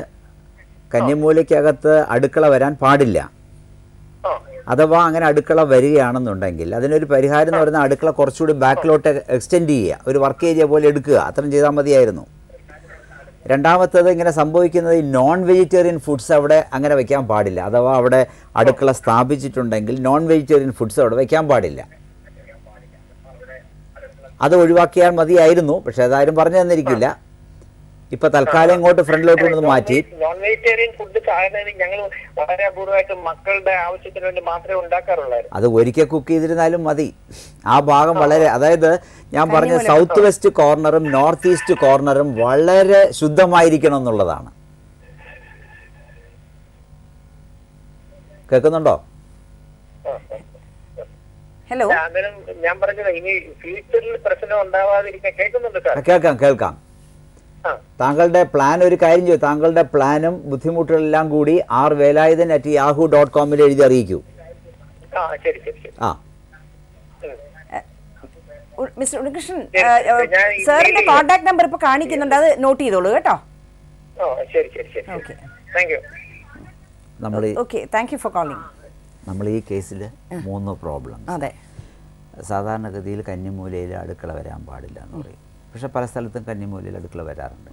കന്നിമൂലയ്ക്കകത്ത് അടുക്കള വരാൻ പാടില്ല. അഥവാ അങ്ങനെ അടുക്കള വരികയാണെന്നുണ്ടെങ്കിൽ അതിനൊരു പരിഹാരം എന്ന് പറയുന്നത് അടുക്കള കുറച്ചുകൂടി ബാക്കിലോട്ട് എക്സ്റ്റെൻഡ് ചെയ്യുക, ഒരു വർക്ക് ഏരിയ പോലെ എടുക്കുക. അത്രയും ചെയ്താൽ മതിയായിരുന്നു. രണ്ടാമത്തത് ഇങ്ങനെ സംഭവിക്കുന്നത് ഈ നോൺ വെജിറ്റേറിയൻ ഫുഡ്സ് അവിടെ അങ്ങനെ വെക്കാൻ പാടില്ല. അഥവാ അവിടെ അടുക്കള സ്ഥാപിച്ചിട്ടുണ്ടെങ്കിൽ നോൺ വെജിറ്റേറിയൻ ഫുഡ്സ് അവിടെ വെക്കാൻ പാടില്ല. അത് ഒഴിവാക്കിയാൽ മതിയായിരുന്നു. പക്ഷെ അതാരും പറഞ്ഞു തന്നിരിക്കില്ല. ഇപ്പൊ തൽക്കാലം ഇങ്ങോട്ട് ഫ്രണ്ടിലോട്ട് കൊണ്ട് മാറ്റി. നോൺ വെജിറ്റേറിയൻ ഫുഡ് ഞങ്ങൾ വളരെ അപൂർവമായിട്ട് മക്കളുടെ ആവശ്യത്തിന് വേണ്ടി മാത്രമേ ഉണ്ടാക്കാറുള്ളായിരുന്നു. അത് ഒരിക്കൽ കുക്ക് ചെയ്തിരുന്നാലും മതി. ആ ഭാഗം വളരെ, അതായത് ഞാൻ പറഞ്ഞ സൗത്ത് വെസ്റ്റ് കോർണറും നോർത്ത് ഈസ്റ്റ് കോർണറും വളരെ ശുദ്ധമായിരിക്കണം എന്നുള്ളതാണ്. കേൾക്കുന്നുണ്ടോ? ഹലോ, ഞാൻ പറഞ്ഞത് ഇനി ഫ്യൂച്ചറിൽ പ്രശ്നം ഉണ്ടാവാതിരിക്കാൻ. കേൾക്കുന്നുണ്ട് സാർ? കേൾക്കാം. താങ്കളുടെ പ്ലാൻ, ഒരു കാര്യം ചെയ്യും, താങ്കളുടെ പ്ലാനും ബുദ്ധിമുട്ടുകളെല്ലാം കൂടി rvelayadan@yahoo.com എഴുതി അറിയിക്കൂ. മിസ്റ്റർ ഉണ്ണികൃഷ്ണൻ, സാറിന്റെ കോൺടാക്ട് നമ്പർ ഇപ്പൊ കാണിക്കുന്നുണ്ട്, അത് നോട്ട് ചെയ്തോളൂ കേട്ടോ. നമ്മൾ ഈ കേസിൽ 3 പ്രോബ്ലം. അതെ, സാധാരണഗതിയിൽ കന്നിമൂലയിൽ അടുക്കള വരാൻ പാടില്ല എന്ന് പറയും. പക്ഷെ പല സ്ഥലത്തും കന്നിമൂലയിൽ അടുക്കള വരാറുണ്ട്.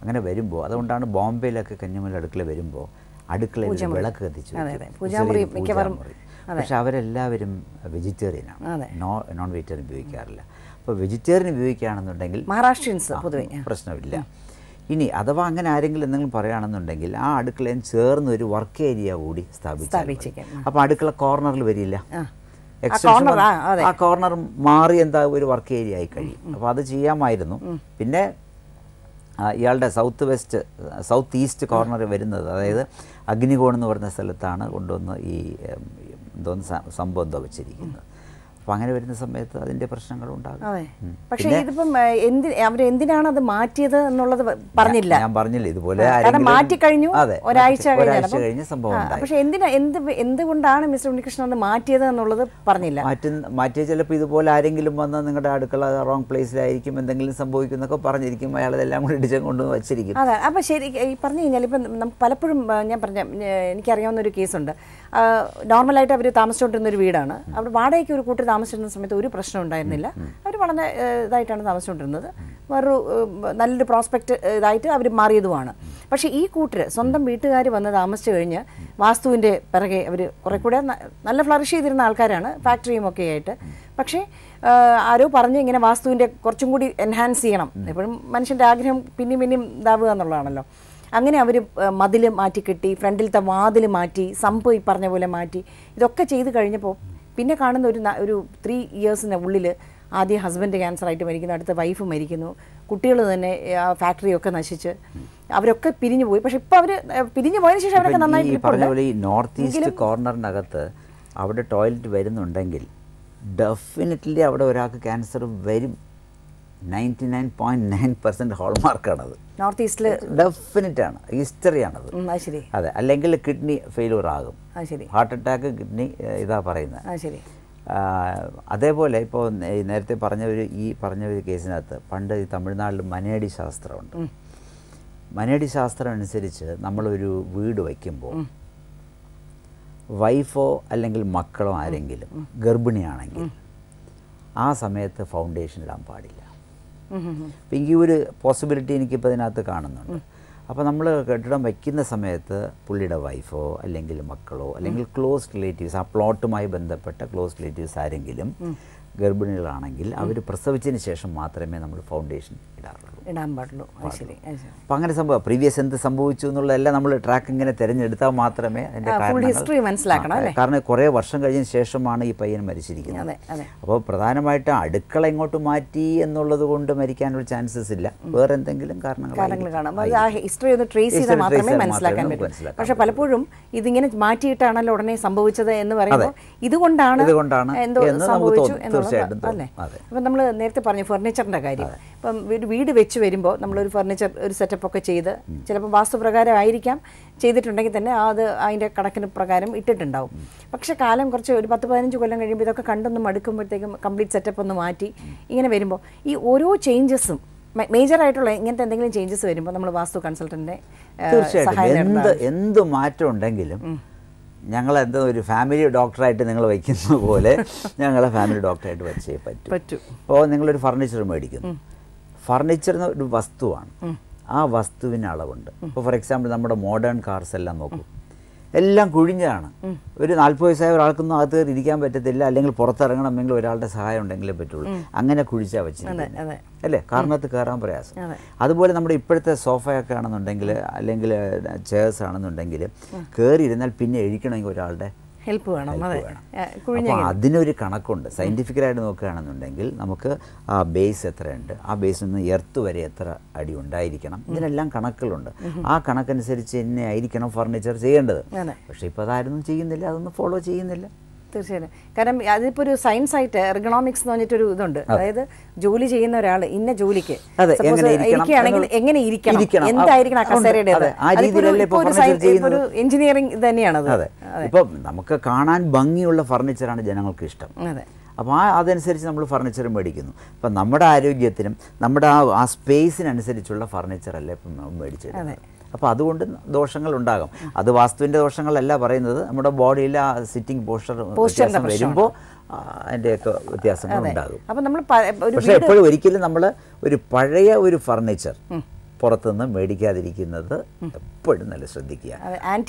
അങ്ങനെ വരുമ്പോൾ, അതുകൊണ്ടാണ് ബോംബെയിലൊക്കെ കന്നിമൂല അടുക്കള വരുമ്പോൾ അടുക്കളയിൽ വിളക്ക് കത്തിച്ചു. പക്ഷെ അവരെല്ലാവരും വെജിറ്റേറിയനാണ്, നോൺ വെജിറ്റേറിയൻ ഉപയോഗിക്കാറില്ല. അപ്പോൾ വെജിറ്റേറിയൻ ഉപയോഗിക്കുകയാണെന്നുണ്ടെങ്കിൽ മഹാരാഷ്ട്രീയൻസ് പൊതുവെ പ്രശ്നമില്ല. ഇനി അഥവാ അങ്ങനെ ആരെങ്കിലും എന്തെങ്കിലും പറയുകയാണെന്നുണ്ടെങ്കിൽ ആ അടുക്കളയിൽ ചേർന്ന് ഒരു വർക്ക് ഏരിയ കൂടി സ്ഥാപിച്ചേക്കാം. അപ്പോൾ അടുക്കള കോർണറിൽ വരില്ല, ആ കോർണർ മാറി എന്താ ഒരു വർക്ക് ഏരിയ ആയി കഴിയും. അപ്പോൾ അത് ചെയ്യാമായിരുന്നു. പിന്നെ ഇയാളുടെ സൗത്ത് ഈസ്റ്റ് കോർണർ വരുന്നത്, അതായത് അഗ്നികോൺ എന്ന് പറയുന്ന സ്ഥലത്താണ് കൊണ്ടുവന്ന് ഈ സംഭവം എന്തോ വെച്ചിരിക്കുന്നത്. അപ്പോൾ അങ്ങനെ വരുന്ന സമയത്ത് അതിൻ്റെ പ്രശ്നങ്ങളുണ്ടാകും. പക്ഷേ ഇതിപ്പം അവരെന്തിനാണ് അത് മാറ്റിയത് എന്നുള്ളത് പറഞ്ഞില്ല. ഞാൻ പറഞ്ഞില്ല, ഇതുപോലെ മാറ്റിക്കഴിഞ്ഞു, ഒരാഴ്ച കഴിഞ്ഞ സംഭവം. പക്ഷെ എന്തുകൊണ്ടാണ് മിസ്റ്റർ ഉണ്ണികൃഷ്ണൻ അത് മാറ്റിയത് എന്നുള്ളത് പറഞ്ഞില്ല. മാറ്റിയ ചിലപ്പോൾ ഇതുപോലെ ആരെങ്കിലും വന്ന് നിങ്ങളുടെ അടുക്കള റോങ് പ്ലേസിലായിരിക്കും, എന്തെങ്കിലും സംഭവിക്കുന്നൊക്കെ പറഞ്ഞിരിക്കും, അയാൾ ഇതെല്ലാം കൂടി ഇടിച്ചും കൊണ്ട് വച്ചിരിക്കും. അതെ. അപ്പം ശരി, ഈ പറഞ്ഞു കഴിഞ്ഞാൽ ഇപ്പം പലപ്പോഴും ഞാൻ എനിക്കറിയാവുന്ന ഒരു കേസുണ്ട്. നോർമലായിട്ട് അവർ താമസിച്ചുകൊണ്ടിരുന്നൊരു വീടാണ്. അവിടെ വാടകയ്ക്ക് ഒരു കൂട്ടർ താമസിച്ചിരുന്ന സമയത്ത് ഒരു പ്രശ്നം ഉണ്ടായിരുന്നില്ല. അവർ വളരെ ഇതായിട്ടാണ് താമസിച്ചുകൊണ്ടിരുന്നത്. വേറൊരു നല്ലൊരു പ്രോസ്പെക്റ്റ് ഇതായിട്ട് അവർ മാറിയതുമാണ്. പക്ഷേ ഈ കൂട്ടർ സ്വന്തം വീട്ടുകാർ വന്ന് താമസിച്ചു കഴിഞ്ഞ് വാസ്തുവിൻ്റെ പിറകെ അവർ കുറെ കൂടെ നല്ല ഫ്ലറിഷ് ചെയ്തിരുന്ന ആൾക്കാരാണ്, ഫാക്ടറിയും ഒക്കെ ആയിട്ട്. പക്ഷേ ആരോ പറഞ്ഞ് ഇങ്ങനെ വാസ്തുവിൻ്റെ കുറച്ചും കൂടി എൻഹാൻസ് ചെയ്യണം. എപ്പോഴും മനുഷ്യൻ്റെ ആഗ്രഹം പിന്നെയും ഇതാവുക എന്നുള്ളതാണല്ലോ. അങ്ങനെ അവർ മതിൽ മാറ്റിക്കെട്ടി, ഫ്രണ്ടിലത്തെ വാതിൽ മാറ്റി, ഈ പറഞ്ഞ പോലെ മാറ്റി, ഇതൊക്കെ ചെയ്ത് കഴിഞ്ഞപ്പോൾ പിന്നെ കാണുന്ന ഒരു 3 ഇയേഴ്സിന് ഉള്ളിൽ ആദ്യം ഹസ്ബൻഡ് ക്യാൻസറായിട്ട് മരിക്കുന്നു, അടുത്ത വൈഫ് മരിക്കുന്നു, കുട്ടികൾ തന്നെ ആ ഫാക്ടറിയൊക്കെ നശിച്ച് അവരൊക്കെ പിരിഞ്ഞു പോയി. പക്ഷെ ഇപ്പോൾ അവർ പിരിഞ്ഞു പോയതിനു ശേഷം അവരൊക്കെ നന്നായി പറഞ്ഞ പോലെ ഈ നോർത്ത് ഈസ്റ്റ് കോർണറിനകത്ത് അവിടെ ടോയ്ലറ്റ് വരുന്നുണ്ടെങ്കിൽ ഡെഫിനറ്റ്ലി അവിടെ ഒരാൾക്ക് ക്യാൻസർ വരും. 99.9% ഹോൾമാർക്കാണത്. നോർത്ത് ഈസ്റ്റിൽ ഡെഫിനറ്റ് ആണ്, ഹിസ്റ്ററിയാണത്. ശരി. അതെ, അല്ലെങ്കിൽ കിഡ്നി ഫെയിലൂർ ആകും, ഹാർട്ട് അറ്റാക്ക്, കിഡ്നി ഇതാ പറയുന്നത്. ശരി. അതേപോലെ ഇപ്പോൾ നേരത്തെ ഈ പറഞ്ഞ ഒരു കേസിനകത്ത് പണ്ട് ഈ തമിഴ്നാട്ടിൽ മനേടി ശാസ്ത്രമുണ്ട്. മനേടി ശാസ്ത്രം അനുസരിച്ച് നമ്മളൊരു വീട് വയ്ക്കുമ്പോൾ വൈഫോ അല്ലെങ്കിൽ മക്കളോ ആരെങ്കിലും ഗർഭിണിയാണെങ്കിൽ ആ സമയത്ത് ഫൗണ്ടേഷൻ ഇടാൻ പാടില്ല. അപ്പം ഈ ഒരു പോസിബിലിറ്റി എനിക്കിപ്പോൾ ഇതിനകത്ത് കാണുന്നുണ്ട്. അപ്പോൾ നമ്മൾ കെട്ടിടം വയ്ക്കുന്ന സമയത്ത് പുള്ളിയുടെ വൈഫോ അല്ലെങ്കിൽ മക്കളോ അല്ലെങ്കിൽ ക്ലോസ് റിലേറ്റീവ്സ്, ആ പ്ലോട്ടുമായി ബന്ധപ്പെട്ട ക്ലോസ് റിലേറ്റീവ്സ് ആരെങ്കിലും ഗർഭിണികളാണെങ്കിൽ അവർ പ്രസവിച്ചതിന് ശേഷം മാത്രമേ നമ്മൾ ഫൗണ്ടേഷൻ ഇടാൻ പാടുള്ളൂ. അപ്പം അങ്ങനെ സംഭവം പ്രീവിയസ് എന്ത് സംഭവിച്ചു എന്നുള്ളതെല്ലാം നമ്മൾ ട്രാക്ക് ഇങ്ങനെ തിരഞ്ഞെടുത്താൽ മാത്രമേ അതിൻ്റെ ഹിസ്റ്ററി മനസ്സിലാക്കണം. കാരണം കുറേ വർഷം കഴിഞ്ഞതിന് ശേഷമാണ് ഈ പയ്യൻ മരിച്ചിരിക്കുന്നത്. അപ്പോൾ പ്രധാനമായിട്ടും അടുക്കള ഇങ്ങോട്ട് മാറ്റി എന്നുള്ളത് കൊണ്ട് മരിക്കാനുള്ള ചാൻസസ് ഇല്ല, വേറെ എന്തെങ്കിലും കാരണങ്ങൾ കാണാം. ഹിസ്റ്ററി ഒന്ന് ട്രേസ് ചെയ്താൽ മാത്രമേ മനസ്സിലാക്കാൻ പറ്റൂ. പക്ഷെ പലപ്പോഴും ഇതിങ്ങനെ മാറ്റിയിട്ടാണല്ലോ ഉടനെ സംഭവിച്ചത് എന്ന് പറയുമ്പോൾ ഇതുകൊണ്ടാണ് എന്തോ സംഭവിച്ചു എന്നുള്ളത് അല്ലേ. അപ്പം നമ്മൾ നേരത്തെ പറഞ്ഞു ഫർണിച്ചറിൻ്റെ കാര്യം. ഇപ്പം വീട് വെച്ച് വരുമ്പോൾ നമ്മളൊരു ഫർണിച്ചർ ഒരു സെറ്റപ്പ് ഒക്കെ ചെയ്ത് ചിലപ്പോൾ വാസ്തുപ്രകാരം ആയിരിക്കാം ചെയ്തിട്ടുണ്ടെങ്കിൽ തന്നെ അത് അതിൻ്റെ കണക്കിന് പ്രകാരം ഇട്ടിട്ടുണ്ടാവും. പക്ഷേ കാലം കുറച്ച് ഒരു 10-15 കൊല്ലം കഴിയുമ്പോൾ ഇതൊക്കെ കണ്ടൊന്ന് മടുക്കുമ്പോഴത്തേക്കും കംപ്ലീറ്റ് സെറ്റപ്പ് ഒന്ന് മാറ്റി ഇങ്ങനെ വരുമ്പോൾ ഈ ഓരോ ചേഞ്ചസും മേജറായിട്ടുള്ള ഇങ്ങനത്തെ എന്തെങ്കിലും ചേഞ്ചസ് വരുമ്പോൾ നമ്മൾ വാസ്തു കൺസൾട്ടൻറ്റിനെ തീർച്ചയായിട്ടും എന്ത് മാറ്റം ഉണ്ടെങ്കിലും ഞങ്ങളെന്തോ ഒരു ഫാമിലി ഡോക്ടറായിട്ട് നിങ്ങൾ വയ്ക്കുന്ന പോലെ ഞങ്ങളെ ഫാമിലി ഡോക്ടറായിട്ട് വെച്ചേ പറ്റൂ. ഇപ്പോൾ നിങ്ങളൊരു ഫർണിച്ചർ മേടിക്കുന്നു, ഫർണിച്ചർ ഒരു വസ്തുവാണ്, ആ വസ്തുവിന് അളവുണ്ട്. ഇപ്പോൾ ഫോർ എക്സാമ്പിൾ നമ്മുടെ മോഡേൺ കാർസ് എല്ലാം നോക്കൂ, എല്ലാം കുഴിഞ്ഞതാണ്. ഒരു 40 വയസ്സായ ഒരാൾക്കൊന്നും അകത്ത് കയറി ഇരിക്കാൻ പറ്റത്തില്ല, അല്ലെങ്കിൽ പുറത്തിറങ്ങണമെങ്കിൽ ഒരാളുടെ സഹായം ഉണ്ടെങ്കിലേ പറ്റുള്ളൂ. അങ്ങനെ കുഴിച്ചാൽ വെച്ചിരിക്കുന്നത് അല്ലേ, കാരണത്ത് കയറാൻ പ്രയാസം. അതുപോലെ നമ്മുടെ ഇപ്പോഴത്തെ സോഫയൊക്കെ ആണെന്നുണ്ടെങ്കിൽ അല്ലെങ്കിൽ ചെയർസ് ആണെന്നുണ്ടെങ്കിൽ കയറി ഇരുന്നാൽ പിന്നെ എഴിക്കണമെങ്കിൽ ഒരാളുടെ ഹെൽപ്പ് വേണം. അപ്പോൾ അതിനൊരു കണക്കുണ്ട്. സയൻറ്റിഫിക്കലായിട്ട് നോക്കുകയാണെന്നുണ്ടെങ്കിൽ നമുക്ക് ആ ബേസ് എത്രയുണ്ട്, ആ ബേസിൽ നിന്ന് എർത്ത് വരെ എത്ര അടി ഉണ്ടായിരിക്കണം, ഇതിനെല്ലാം കണക്കുകളുണ്ട്. ആ കണക്കനുസരിച്ച് തന്നെ ആയിരിക്കണം ഫർണിച്ചർ ചെയ്യേണ്ടത്. പക്ഷേ ഇപ്പോൾ അതാരും ചെയ്യുന്നില്ല, അതൊന്നും ഫോളോ ചെയ്യുന്നില്ല. തീർച്ചയായും. കാരണം അതിപ്പോൾ ഒരു സയൻസ് ആയിട്ട് എർഗണോമിക്സ് എന്ന് പറഞ്ഞിട്ടൊരു ഇതുണ്ട്. അതായത് ജോലി ചെയ്യുന്ന ഒരാൾ ഇന്ന ജോലിക്ക് ഇരിക്കുകയാണെങ്കിൽ എങ്ങനെ ഇരിക്കണം, എന്തായിരിക്കണം ആ കസേരയുടെ, ഒരു എഞ്ചിനീയറിംഗ് തന്നെയാണത്. ഇപ്പം നമുക്ക് കാണാൻ ഭംഗിയുള്ള ഫർണിച്ചറാണ് ജനങ്ങൾക്ക് ഇഷ്ടം. അപ്പോൾ അതനുസരിച്ച് നമ്മൾ ഫർണിച്ചർ മേടിക്കുന്നു. അപ്പം നമ്മുടെ ആരോഗ്യത്തിനും നമ്മുടെ ആ സ്പേസിനനുസരിച്ചുള്ള ഫർണിച്ചറല്ലേ ഇപ്പം മേടിച്ചത്. അപ്പോൾ അതുകൊണ്ട് ദോഷങ്ങൾ ഉണ്ടാകും. അത് വാസ്തുവിൻ്റെ ദോഷങ്ങളല്ല പറയുന്നത്, നമ്മുടെ ബോഡിയിൽ ആ സിറ്റിംഗ് പോസ്ചർ വരുമ്പോൾ അതിൻ്റെയൊക്കെ വ്യത്യാസങ്ങൾ ഉണ്ടാകും. പക്ഷേ എപ്പോഴും ഒരിക്കലും നമ്മൾ ഒരു പഴയ ഒരു ഫർണിച്ചർ പുറത്തുനിന്ന് മേടിക്കാതിരിക്കുന്നത് എപ്പോഴും നല്ല ശ്രദ്ധിക്കുക.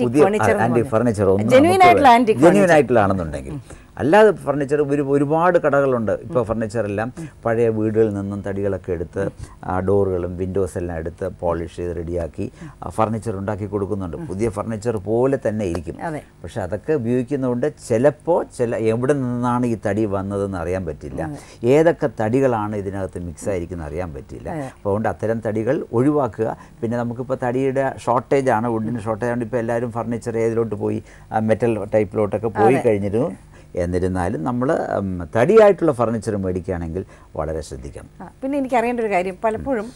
പുതിയ ആൻറ്റി ഫർണിച്ചർ ഒന്നും ജെന്യൂൻ ആയിട്ടുള്ളതാണെന്നുണ്ടെങ്കിൽ, അല്ലാതെ ഫർണിച്ചർ ഒരുപാട് കടകളുണ്ട്. ഇപ്പോൾ ഫർണിച്ചറെല്ലാം പഴയ വീടുകളിൽ നിന്നും തടികളൊക്കെ എടുത്ത് ഡോറുകളും വിൻഡോസ് എല്ലാം എടുത്ത് പോളിഷ് ചെയ്ത് റെഡിയാക്കി ഫർണിച്ചർ ഉണ്ടാക്കി കൊടുക്കുന്നുണ്ട്. പുതിയ ഫർണിച്ചർ പോലെ തന്നെ ഇരിക്കും. പക്ഷെ അതൊക്കെ ഉപയോഗിക്കുന്നതുകൊണ്ട് ചിലപ്പോൾ എവിടെ നിന്നാണ് ഈ തടി വന്നതെന്ന് അറിയാൻ പറ്റില്ല, ഏതൊക്കെ തടികളാണ് ഇതിനകത്ത് മിക്സ് ആയിരിക്കുന്നത് അറിയാൻ പറ്റില്ല. അപ്പോൾ അതുകൊണ്ട് അത്തരം തടികൾ ഒഴിവാക്കുക. പിന്നെ നമുക്കിപ്പോൾ തടിയുടെ ഷോർട്ടേജാണ്, വുഡിന് ഷോർട്ടേജ് ആണ്. ഇപ്പോൾ എല്ലാവരും ഫർണിച്ചർ ഏതിലോട്ട് പോയി മെറ്റൽ ടൈപ്പിലോട്ടൊക്കെ പോയി കഴിഞ്ഞിരുന്നു. എന്നിരുന്നാലും നമ്മൾ തടിയായിട്ടുള്ള ഫർണിച്ചർ മേടിക്കുകയാണെങ്കിൽ വളരെ ശ്രദ്ധിക്കണം. പിന്നെ എനിക്ക് അറിയേണ്ട ഒരു കാര്യം, പലപ്പോഴും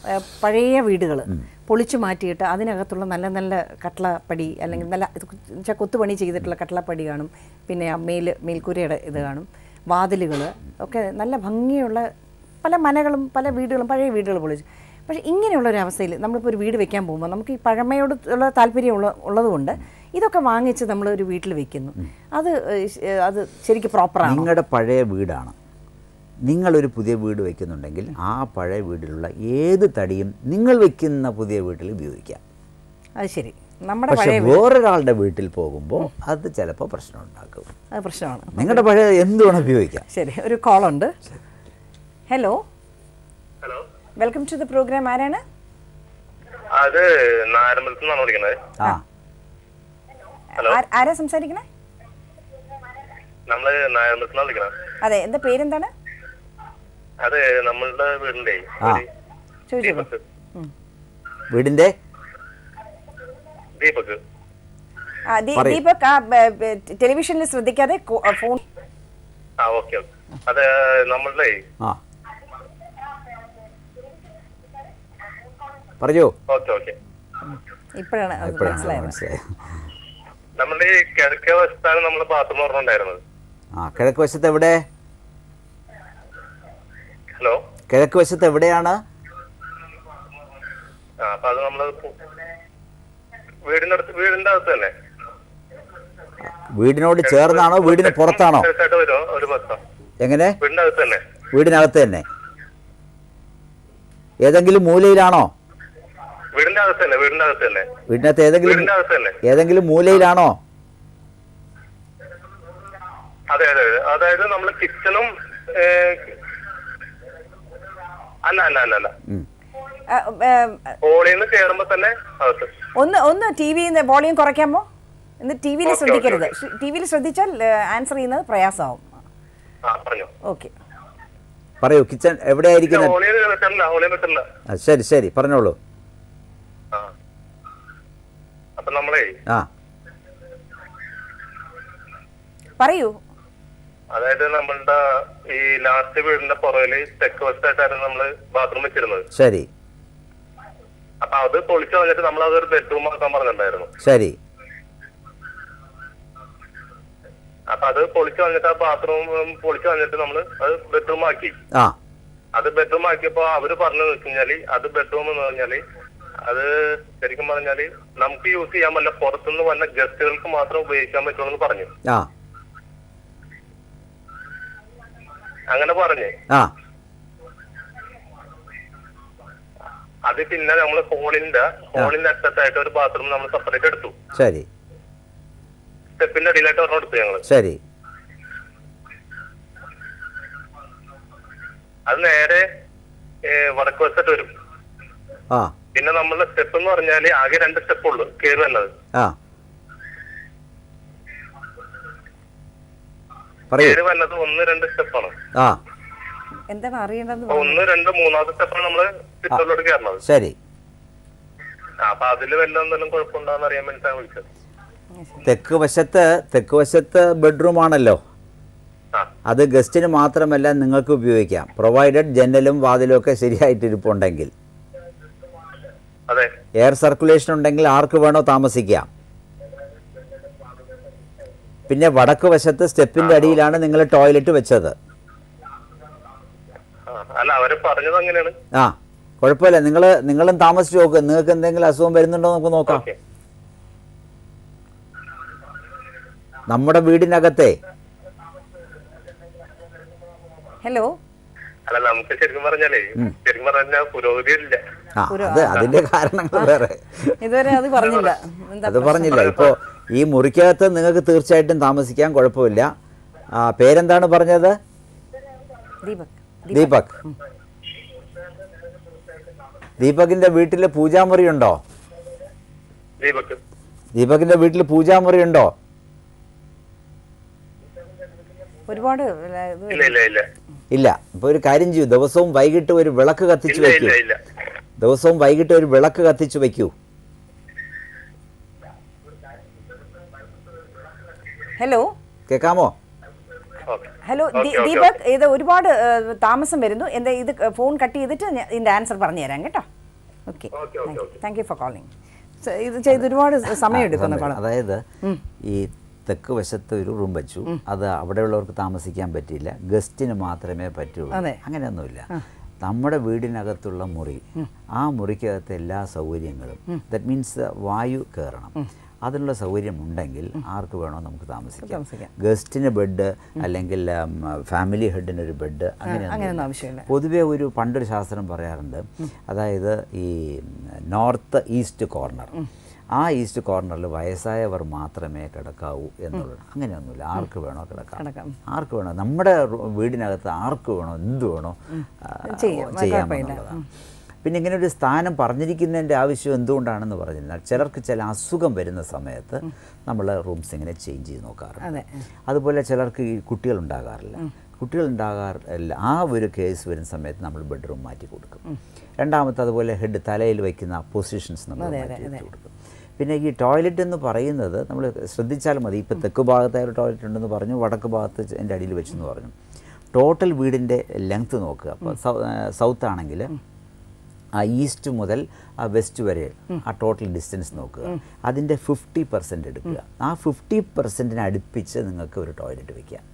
പഴയ വീടുകൾ പൊളിച്ചു മാറ്റിയിട്ട് അതിനകത്തുള്ള നല്ല നല്ല കട്ടളപ്പടി അല്ലെങ്കിൽ നല്ല കൊത്തുപണി ചെയ്തിട്ടുള്ള കട്ടളപ്പടി കാണും, പിന്നെ മേൽക്കൂരയുടെ ഇത് കാണും, വാതിലുകൾ ഒക്കെ നല്ല ഭംഗിയുള്ള പല മനകളും പല വീടുകളും പഴയ വീടുകൾ പൊളിച്ചു. പക്ഷേ ഇങ്ങനെയുള്ള ഒരു അവസ്ഥയിൽ നമ്മളിപ്പോൾ ഒരു വീട് വെക്കാൻ പോകുമ്പോൾ നമുക്ക് ഈ പഴമയോട് ഉള്ള താല്പര്യം ഉള്ളതുകൊണ്ട് ഇതൊക്കെ വാങ്ങിച്ച് നമ്മളൊരു വീട്ടിൽ വെക്കുന്നു. അത് ശരിക്കും പ്രോപ്പറാണ്. നിങ്ങളുടെ പഴയ വീടാണ്, നിങ്ങളൊരു പുതിയ വീട് വയ്ക്കുന്നുണ്ടെങ്കിൽ ആ പഴയ വീട്ടിലുള്ള ഏത് തടിയും നിങ്ങൾ വെക്കുന്ന പുതിയ വീട്ടിൽ ഉപയോഗിക്കാം. അത് ശരി. പക്ഷെ വേറൊരാളുടെ വീട്ടിൽ പോകുമ്പോൾ അത് ചിലപ്പോൾ പ്രശ്നം ഉണ്ടാക്കും. അത് പ്രശ്നമാണ്. നിങ്ങളുടെ പഴയ എന്തുവേണം ഉപയോഗിക്കാം. ശരി, ഒരു കോളുണ്ട്. Hello, welcome to the programme. ആരാണ്? അത് നാരമ്പലത്തുനിന്നാണ് വിളിക്കുന്നത്. ആരാ സംസാരിക്കണേ? നമ്മള് നാരമ്പലത്തുനിന്നാണ് വിളിക്കുന്നത്. അതെ, എന്താ പേരെന്താണ്? അതെ നമ്മളുടെ വീടിന്റെ വീടിന്റെ ദീപക് ദീപക് ടെലിവിഷനിൽ ശ്രദ്ധിക്കാതെ ഫോൺ. ഓക്കെ. അതെ നമ്മളുടെ പറയൂ. ഓക്കെ. ഇപ്പോഴാണ് മനസ്സിലായത്. നമ്മുടെ ഈ കിഴക്കേ വശത്താണ് നമ്മള് ബാത്റൂം പറഞ്ഞിട്ടുണ്ടായിരുന്നത്. കിഴക്ക് വശത്ത് എവിടെ? ഹലോ, കിഴക്ക് വശത്ത് എവിടെയാണ്? അപ്പൊ അത് നമ്മള് വീടിന്റെ അകത്ത് തന്നെ. വീടിനോട് ചേർന്നാണോ വീടിന് പുറത്താണോ? എങ്ങനെ? വീടിനകത്ത് തന്നെ. വീടിനകത്ത് തന്നെ. ഏതെങ്കിലും മൂലയിലാണോ? വീടിന്റെ അകത്ത് തന്നെ. വീടിനകത്ത് ഏതെങ്കിലും മൂലയിലാണോ? അതെ. അതായത് നമ്മള് കിച്ചണും അല്ല ഹോളിന്ന് കേറുമ്പോ തന്നെ ഒന്ന് ടി വി വോളിയം കുറയ്ക്കാമോ? എന്നിട്ട് ടി വിയിൽ ശ്രദ്ധിക്കരുത്. ടി വിയിൽ ശ്രദ്ധിച്ചാൽ ആൻസർ ചെയ്യുന്നത് പ്രയാസമാവും. ഓക്കെ, പറയൂ. കിച്ചൺ എവിടെയായിരിക്കുന്നത്? ശരി പറഞ്ഞോളൂ. അപ്പൊ നമ്മളെ പറയൂ. അതായത് നമ്മളുടെ ഈ ലാസ്റ്റ് വീടിന്റെ പുറകില് തെക്ക് വശത്തായിട്ടായിരുന്നു നമ്മള് ബാത്റൂം വെച്ചിരുന്നത്. ശരി. അപ്പൊ അത് പൊളിച്ചു കളഞ്ഞിട്ട് നമ്മൾ അതൊരു ബെഡ്റൂം ആക്കാൻ പറഞ്ഞിട്ടുണ്ടായിരുന്നു. ശരി. അപ്പൊ അത് പൊളിച്ചു കളഞ്ഞിട്ട് ആ ബാത്റൂം പൊളിച്ചു കളഞ്ഞിട്ട് നമ്മള് അത് ബെഡ്റൂം ആക്കി. അത് ബെഡ്റൂം ആക്കിയപ്പോ അവര് പറഞ്ഞു വെച്ചാല് അത് ബെഡ്റൂം എന്ന് പറഞ്ഞാല് അത് ശരിക്കും പറഞ്ഞാല് നമുക്ക് യൂസ് ചെയ്യാൻ പറ്റില്ല, പുറത്തുനിന്ന് വന്ന ഗസ്റ്റുകൾക്ക് മാത്രം ഉപയോഗിക്കാൻ പറ്റുള്ളൂ പറഞ്ഞു. അങ്ങനെ പറഞ്ഞേ. അത് പിന്നെ നമ്മള് ഹോളിന്റെ അറ്റത്തായിട്ട് ഒരു ബാത്റൂം നമ്മൾ സെപ്പറേറ്റ് എടുത്തു. ശരി. സ്റ്റെപ്പിന്റെ അടിയിലായിട്ട് ഒരെണ്ണം എടുത്തു ഞങ്ങള്. ശരി. അത് നേരെ വടക്ക് വശത്ത് വരും. പിന്നെ നമ്മളുടെ സ്റ്റെപ്പ് എന്ന് പറഞ്ഞാല് ആകെ 2 സ്റ്റെപ്പ് ഉള്ളു കയറി വന്നത്. കയറി വന്നത് 1-2 സ്റ്റെപ്പാണ്. എന്താണ് അറിയേണ്ടത്? 1, 2, 3ാമത്തെ സ്റ്റെപ്പാണ് നമ്മള് സിറ്റോറിലോട്ട് കയറുന്നത്. ശരി. അപ്പൊ അതില് വല്ല എന്തെങ്കിലും കുഴപ്പമുണ്ടോന്ന് അറിയാൻ വേണ്ടിട്ടാണ് വിളിച്ചത്. തെക്ക് വശത്ത് ബെഡ്റൂം ആണല്ലോ. അത് ഗസ്റ്റിന് മാത്രമല്ല നിങ്ങൾക്ക് ഉപയോഗിക്കാം, പ്രൊവൈഡഡ് ജനലും വാതിലും ഒക്കെ ശരിയായിട്ടിരിപ്പുണ്ടെങ്കിൽ. എയർ സർക്കുലേഷൻ ഉണ്ടെങ്കിൽ ആർക്ക് വേണോ താമസിക്കാം. പിന്നെ വടക്ക് വശത്ത് സ്റ്റെപ്പിന്റെ അടിയിലാണ് നിങ്ങൾ ടോയ്ലറ്റ് വെച്ചത്. കുഴപ്പമില്ല, നിങ്ങളും താമസിച്ച് നോക്കുക. നിങ്ങൾക്ക് എന്തെങ്കിലും അസുഖം വരുന്നുണ്ടോ നമുക്ക് നോക്കാം. നമ്മുടെ വീടിനകത്തെ ഹലോ അല്ല നമുക്ക് ശരിക്കും പറഞ്ഞാലേ പുരോഗതിയില്ല. അതിന്റെ കാരണങ്ങൾ വേറെ. ഇതുവരെ അത് പറഞ്ഞില്ല. ഇപ്പോ ഈ മുറിക്കകത്ത് നിങ്ങൾക്ക് തീർച്ചയായിട്ടും താമസിക്കാൻ കുഴപ്പമില്ല. പേരെന്താണ് പറഞ്ഞത്? ദീപക്. ദീപകിന്റെ വീട്ടില് പൂജാമുറി ഉണ്ടോ? ദീപകിന്റെ വീട്ടിൽ പൂജാമുറി ഉണ്ടോ? ഒരുപാട് ഇല്ല. അപ്പൊ ഒരു കാര്യം ചെയ്യൂ, ദിവസവും വൈകിട്ട് ഒരു വിളക്ക് കത്തിച്ചു വെക്കൂ. ഹലോ, കേൾക്കാമോ? ഹലോ ദീപക്, ഇത് ഒരുപാട് താമസം വരുന്നു. എന്താ ഇത് ഫോൺ കട്ട് ചെയ്തിട്ട് ഇതിന്റെ ആൻസർ പറഞ്ഞു തരാം കേട്ടോ. Okay, thank you for calling. ഇത് ചെയ്ത് ഒരുപാട് സമയം എടുക്കുന്നു. അതായത് ഈ തെക്ക് വശത്ത് ഒരു റൂം വെച്ചു, അത് അവിടെയുള്ളവർക്ക് താമസിക്കാൻ പറ്റിയില്ല, ഗസ്റ്റിന് മാത്രമേ പറ്റുള്ളൂ. അങ്ങനെയൊന്നുമില്ല. നമ്മുടെ വീടിനകത്തുള്ള മുറി, ആ മുറിക്കകത്ത് എല്ലാ സൗകര്യങ്ങളും, ദാറ്റ് മീൻസ് വായു കയറണം, അതിനുള്ള സൗകര്യം ഉണ്ടെങ്കിൽ ആർക്ക് വേണോ നമുക്ക് താമസിക്കാം. ഗസ്റ്റിന് ബെഡ് അല്ലെങ്കിൽ ഫാമിലി ഹെഡിനൊരു ബെഡ് അങ്ങനെയൊന്നും ആവശ്യമില്ല. പൊതുവേ പണ്ടൊരു ശാസ്ത്രം പറയാറുണ്ട്, അതായത് ഈ നോർത്ത് ഈസ്റ്റ് കോർണർ, ആ ഈസ്റ്റ് കോർണറിൽ വയസ്സായവർ മാത്രമേ കിടക്കാവൂ എന്നുള്ളത്. അങ്ങനെയൊന്നുമില്ല, ആർക്ക് വേണോ കിടക്കാം. ആർക്ക് വേണോ, നമ്മുടെ വീടിനകത്ത് ആർക്ക് വേണോ എന്ത് വേണോ ചെയ്യാമെന്നുള്ളതാണ്. പിന്നെ ഇങ്ങനെ ഒരു സ്ഥാനം പറഞ്ഞിരിക്കുന്നതിൻ്റെ ആവശ്യം എന്തുകൊണ്ടാണെന്ന് പറഞ്ഞാൽ, ചിലർക്ക് ചില അസുഖം വരുന്ന സമയത്ത് നമ്മൾ റൂംസ് ഇങ്ങനെ ചേഞ്ച് ചെയ്ത് നോക്കാറുണ്ട്. അതുപോലെ ചിലർക്ക് ഈ കുട്ടികളുണ്ടാകാറില്ല. കുട്ടികളുണ്ടാകാറില്ല. ആ ഒരു കേസ് വരുന്ന സമയത്ത് നമ്മൾ ബെഡ്റൂം മാറ്റി കൊടുക്കും. രണ്ടാമത്തെ അതുപോലെ ഹെഡ് തലയിൽ വയ്ക്കുന്ന പൊസിഷൻസ് നമ്മൾ മാറ്റി കൊടുക്കും. പിന്നെ ഈ ടോയ്ലറ്റ് എന്ന് പറയുന്നത് നമ്മൾ ശ്രദ്ധിച്ചാൽ മതി. ഇപ്പോൾ തെക്ക് ഭാഗത്തായ ഒരു ടോയ്ലറ്റ് ഉണ്ടെന്ന് പറഞ്ഞു, വടക്ക് ഭാഗത്ത് എൻ്റെ അടിയിൽ വെച്ചെന്ന് പറഞ്ഞു. ടോട്ടൽ വീടിൻ്റെ ലെങ്ത്ത് നോക്കുക. അപ്പോൾ സൗത്ത് ആണെങ്കിൽ ആ ഈസ്റ്റ് മുതൽ ആ വെസ്റ്റ് വരെ ആ ടോട്ടൽ ഡിസ്റ്റൻസ് നോക്കുക. അതിൻ്റെ 50% എടുക്കുക. ആ 50% അടുപ്പിച്ച് നിങ്ങൾക്ക് ഒരു ടോയ്ലറ്റ് വയ്ക്കാം.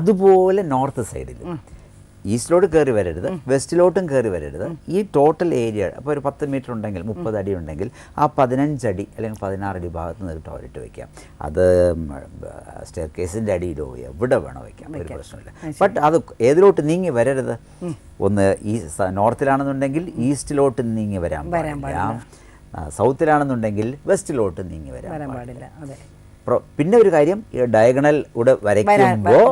അതുപോലെ നോർത്ത് സൈഡിൽ ഈസ്റ്റിലോട്ട് കയറി വരരുത്, വെസ്റ്റിലോട്ടും കയറി വരരുത്. ഈ ടോട്ടൽ ഏരിയ അപ്പോൾ ഒരു 10 മീറ്റർ ഉണ്ടെങ്കിൽ 30 അടി ഉണ്ടെങ്കിൽ ആ 15 അടി അല്ലെങ്കിൽ 16 അടി ഭാഗത്ത് നിന്ന് ഒരു ടോയ്ലറ്റ് വയ്ക്കാം. അത് സ്റ്റെയർ കേസിൻ്റെ അടിയിലോ എവിടെ വേണോ വയ്ക്കാം, ഒരു പ്രശ്നമില്ല. ബട്ട് അത് ഏതിലോട്ട് നീങ്ങി വരരുത്. ഒന്ന് ഈ നോർത്തിലാണെന്നുണ്ടെങ്കിൽ ഈസ്റ്റിലോട്ട് നീങ്ങി വരാൻ പാടില്ല, സൗത്തിലാണെന്നുണ്ടെങ്കിൽ വെസ്റ്റിലോട്ട് നീങ്ങി വരാൻ പാടില്ല. പിന്നെ ഒരു കാര്യം, ഈ ഡയഗണൽ ഇവിടെ വരയ്ക്കുമ്പോൾ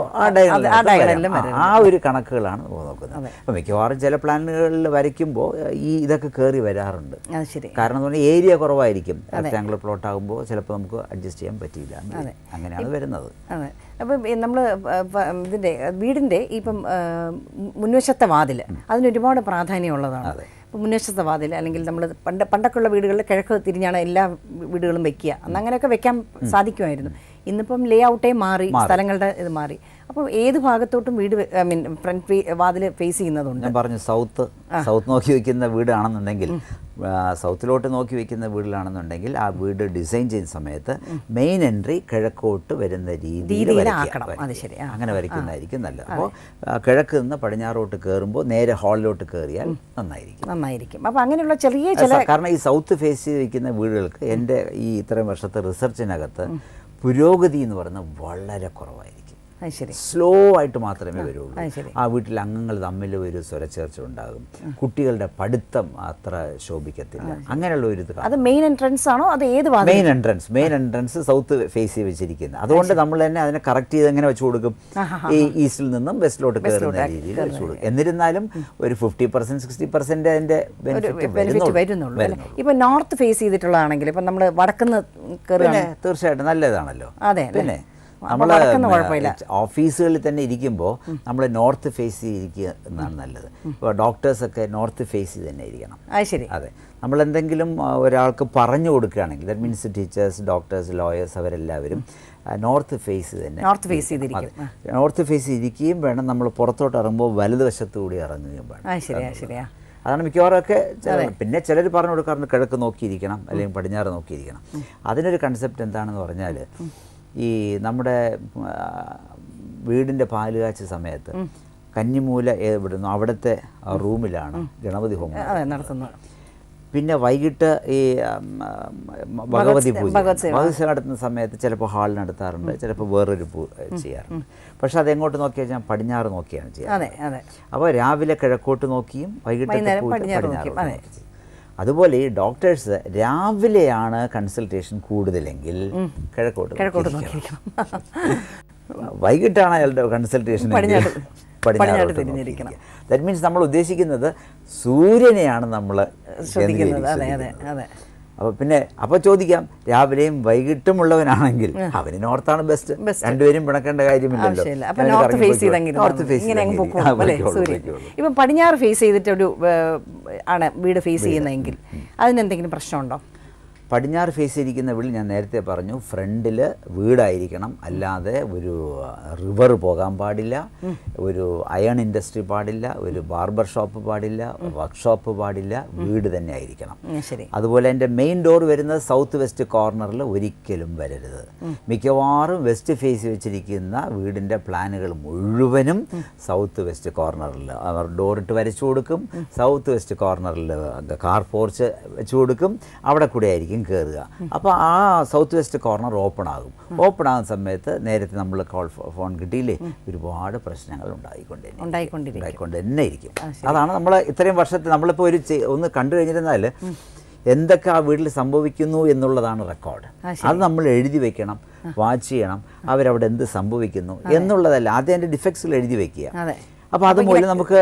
ആ ഒരു കണക്കുകളാണ് നോക്കുന്നത്. അപ്പം മിക്കവാറും ചില പ്ലാനുകളിൽ വരയ്ക്കുമ്പോൾ ഈ ഇതൊക്കെ കയറി വരാറുണ്ട്. കാരണം എന്ന് പറഞ്ഞാൽ ഏരിയ കുറവായിരിക്കും. റെക്ടാങ്കുലർ പ്ലോട്ട് ആകുമ്പോൾ ചിലപ്പോൾ നമുക്ക് അഡ്ജസ്റ്റ് ചെയ്യാൻ പറ്റിയില്ല, അങ്ങനെയാണ് വരുന്നത്. അതെ. അപ്പം നമ്മൾ ഇതിൻ്റെ വീടിൻ്റെ ഇപ്പം മുൻവശത്തെ വാതിൽ അതിന് ഒരുപാട് പ്രാധാന്യമുള്ളതാണ്. ഇപ്പോൾ മുൻവശത്തെ വാതിൽ അല്ലെങ്കിൽ നമ്മൾ പണ്ടൊക്കെയുള്ള വീടുകളിൽ കിഴക്ക് തിരിഞ്ഞാണ് എല്ലാ വീടുകളും വെക്കുക. അന്ന് അങ്ങനെയൊക്കെ വെക്കാൻ സാധിക്കുമായിരുന്നു. ഇന്നിപ്പം ലേ ഔട്ടേ മാറി, സ്ഥലങ്ങളുടെ ഇത് മാറി. അപ്പോൾ ഏത് ഭാഗത്തോട്ടും വീട് ഫ്രണ്ട് വാതിൽ ഫേസ് ചെയ്യുന്നതുണ്ട്. ഞാൻ പറഞ്ഞു സൗത്ത് നോക്കി വയ്ക്കുന്ന വീടാണെന്നുണ്ടെങ്കിൽ, സൗത്തിലോട്ട് നോക്കി വയ്ക്കുന്ന വീട്ടിലാണെന്നുണ്ടെങ്കിൽ ആ വീട് ഡിസൈൻ ചെയ്യുന്ന സമയത്ത് മെയിൻ എൻട്രി കിഴക്കോട്ട് വരുന്ന രീതിയിൽ അങ്ങനെ വരയ്ക്കുന്നതായിരിക്കും നല്ലത്. അപ്പോൾ കിഴക്ക് നിന്ന് പടിഞ്ഞാറോട്ട് കയറുമ്പോൾ നേരെ ഹാളിലോട്ട് കയറിയാൽ നന്നായിരിക്കും. അപ്പോൾ അങ്ങനെയുള്ള ചെറിയ കാരണം ഈ സൗത്ത് ഫേസ് ചെയ്ത് വയ്ക്കുന്ന വീടുകൾക്ക് എൻ്റെ ഈ ഇത്രയും വർഷത്തെ റിസർച്ചിനകത്ത് പുരോഗതി എന്ന് പറയുന്നത് വളരെ കുറവായിരിക്കും. സ്ലോ ആയിട്ട് മാത്രമേ വരുള്ളൂ. ആ വീട്ടിലെ അംഗങ്ങൾ തമ്മിൽ ഒരു സ്വരച്ചേർച്ച ഉണ്ടാകും. കുട്ടികളുടെ പഠിത്തം അത്ര ശോഭിക്കത്തില്ല. അങ്ങനെയുള്ള ഒരു ഇത്. അത് മെയിൻ എൻട്രൻസ് ആണോ? അത് ഏത് മെയിൻ എൻട്രൻസ് സൗത്ത് ഫേസ് ചെയ്ത് വെച്ചിരിക്കുന്നത്. അതുകൊണ്ട് നമ്മൾ തന്നെ അതിനെ കറക്റ്റ് ചെയ്ത് എങ്ങനെ വെച്ച് കൊടുക്കും? ഈ ഈസ്റ്റിൽ നിന്നും വെസ്റ്റിലോട്ട് കയറുന്ന രീതിയിൽ വെച്ച് കൊടുക്കും. എന്നിരുന്നാലും ഒരു 50% 60% അതിന്റെ ബെനിഫിറ്റ് വരുന്നുള്ളൂ. ഇപ്പൊ നോർത്ത് ഫേസ് ചെയ്തിട്ടുള്ളതാണെങ്കിൽ ഇപ്പൊ നമ്മൾ വടക്കുന്ന് തീർച്ചയായിട്ടും നല്ലതാണല്ലോ. പിന്നെ നമ്മൾ ഓഫീസുകളിൽ തന്നെ ഇരിക്കുമ്പോൾ നമ്മൾ നോർത്ത് ഫേസ് ചെയ്തിരിക്കുക എന്നാണ് നല്ലത്. ഇപ്പോൾ ഡോക്ടേഴ്സൊക്കെ നോർത്ത് ഫേസ് ചെയ്ത് തന്നെ ഇരിക്കണം. അതെ. നമ്മളെന്തെങ്കിലും ഒരാൾക്ക് പറഞ്ഞു കൊടുക്കുകയാണെങ്കിൽ, that means teachers, doctors, lawyers അവരെല്ലാവരും നോർത്ത് ഫേസ് തന്നെ നോർത്ത് ഫേസ് ഇരിക്കുകയും വേണം. നമ്മൾ പുറത്തോട്ട് ഇറങ്ങുമ്പോൾ വലതുവശത്തു കൂടി ഇറങ്ങുകയും വേണം. അതാണ് മിക്കവാറും ഒക്കെ. പിന്നെ ചിലർ പറഞ്ഞു കൊടുക്കാറുണ്ട് കിഴക്ക് നോക്കിയിരിക്കണം അല്ലെങ്കിൽ പടിഞ്ഞാറ് നോക്കിയിരിക്കണം. അതിനൊരു കൺസെപ്റ്റ് എന്താണെന്ന് പറഞ്ഞാൽ, ഈ നമ്മുടെ വീടിൻ്റെ പാല് കാച്ച സമയത്ത് കന്നിമൂല എവിടുന്നു അവിടുത്തെ റൂമിലാണ് ഗണപതി ഹോമം നടത്തുന്നത്. പിന്നെ വൈകിട്ട് ഈ ഭഗവതി പൂജ നടത്തുന്ന സമയത്ത് ചിലപ്പോൾ ഹാളിൽ നടത്താറുണ്ട്, ചിലപ്പോൾ വേറൊരു ചെയ്യാറുണ്ട്. പക്ഷെ അതെങ്ങോട്ട് നോക്കിയാൽ ഞാൻ പടിഞ്ഞാറ് നോക്കിയാണ് ചെയ്യുന്നത്. അപ്പോൾ രാവിലെ കിഴക്കോട്ട് നോക്കിയും വൈകിട്ട് പടിഞ്ഞാറ് നോക്കിയും. അതുപോലെ ഈ ഡോക്ടേഴ്സ് രാവിലെയാണ് കൺസൾട്ടേഷൻ കൂടുതലെങ്കിൽ കിഴക്കോട്ട് നോക്കിയിരിക്കണം. വൈകിട്ടാണ് അയാളുടെ കൺസൾട്ടേഷൻ പടിഞ്ഞാറ് തിരിഞ്ഞിരിക്കണം. ദാറ്റ് മീൻസ് നമ്മൾ ഉദ്ദേശിക്കുന്നത് സൂര്യനെയാണ് നമ്മൾ ശ്രദ്ധിക്കുന്നത്. അപ്പോൾ ചോദിക്കാം, രാവിലെയും വൈകിട്ടും ഉള്ളവനാണെങ്കിൽ അവന് നോർത്താണ് ബെസ്റ്റ്. രണ്ടുപേരും പിണക്കേണ്ട കാര്യമില്ലല്ലോ. ഇപ്പം പടിഞ്ഞാറ് ഫേസ് ചെയ്തിട്ടൊരു ആണ് വീട് ഫേസ് ചെയ്യുന്നതെങ്കിൽ അതിനെന്തെങ്കിലും പ്രശ്നമുണ്ടോ? പടിഞ്ഞാറ് ഫേസ് ചെയ്തിരിക്കുന്ന വീട്ടിൽ ഞാൻ നേരത്തെ പറഞ്ഞു, ഫ്രണ്ടിൽ വീടായിരിക്കണം. അല്ലാതെ ഒരു റിവർ പോകാൻ പാടില്ല, ഒരു അയൺ ഇൻഡസ്ട്രി പാടില്ല, ഒരു ബാർബർ ഷോപ്പ് പാടില്ല, വർക്ക്ഷോപ്പ് പാടില്ല. വീട് തന്നെ ആയിരിക്കണം. അതുപോലെ എൻ്റെ മെയിൻ ഡോർ വരുന്നത് സൗത്ത് വെസ്റ്റ് കോർണറിൽ ഒരിക്കലും വരരുത്. മിക്കവാറും വെസ്റ്റ് ഫേസ് വെച്ചിരിക്കുന്ന വീടിൻ്റെ പ്ലാനുകൾ മുഴുവനും സൗത്ത് വെസ്റ്റ് കോർണറിൽ അവർ ഡോറിട്ട് വരച്ചു കൊടുക്കും. സൗത്ത് വെസ്റ്റ് കോർണറിൽ കാർ പോർച്ച് വെച്ച് കൊടുക്കും. അവിടെ കൂടെ ആയിരിക്കും കയറുക. അപ്പോൾ ആ സൗത്ത് വെസ്റ്റ് കോർണർ ഓപ്പൺ ആകുന്ന സമയത്ത് നേരത്തെ നമ്മൾ ഫോൺ കിട്ടിയില്ലേ, ഒരുപാട് പ്രശ്നങ്ങൾ ഉണ്ടായിക്കൊണ്ട് തന്നെ ഇരിക്കും. അതാണ് നമ്മൾ ഇത്രയും വർഷത്തെ നമ്മളിപ്പോൾ ഒന്ന് കണ്ടു കഴിഞ്ഞിരുന്നാൽ എന്തൊക്കെ ആ വീട്ടിൽ സംഭവിക്കുന്നു എന്നുള്ളതാണ് റെക്കോർഡ്. അത് നമ്മൾ എഴുതി വെക്കണം, വാച്ച് ചെയ്യണം. അവരവിടെ എന്ത് സംഭവിക്കുന്നു എന്നുള്ളതല്ല, ആദ്യം അതിൻ്റെ ഡിഫക്ട്സുകൾ എഴുതി വെക്കുക. അപ്പോൾ അതുപോലെ നമുക്ക്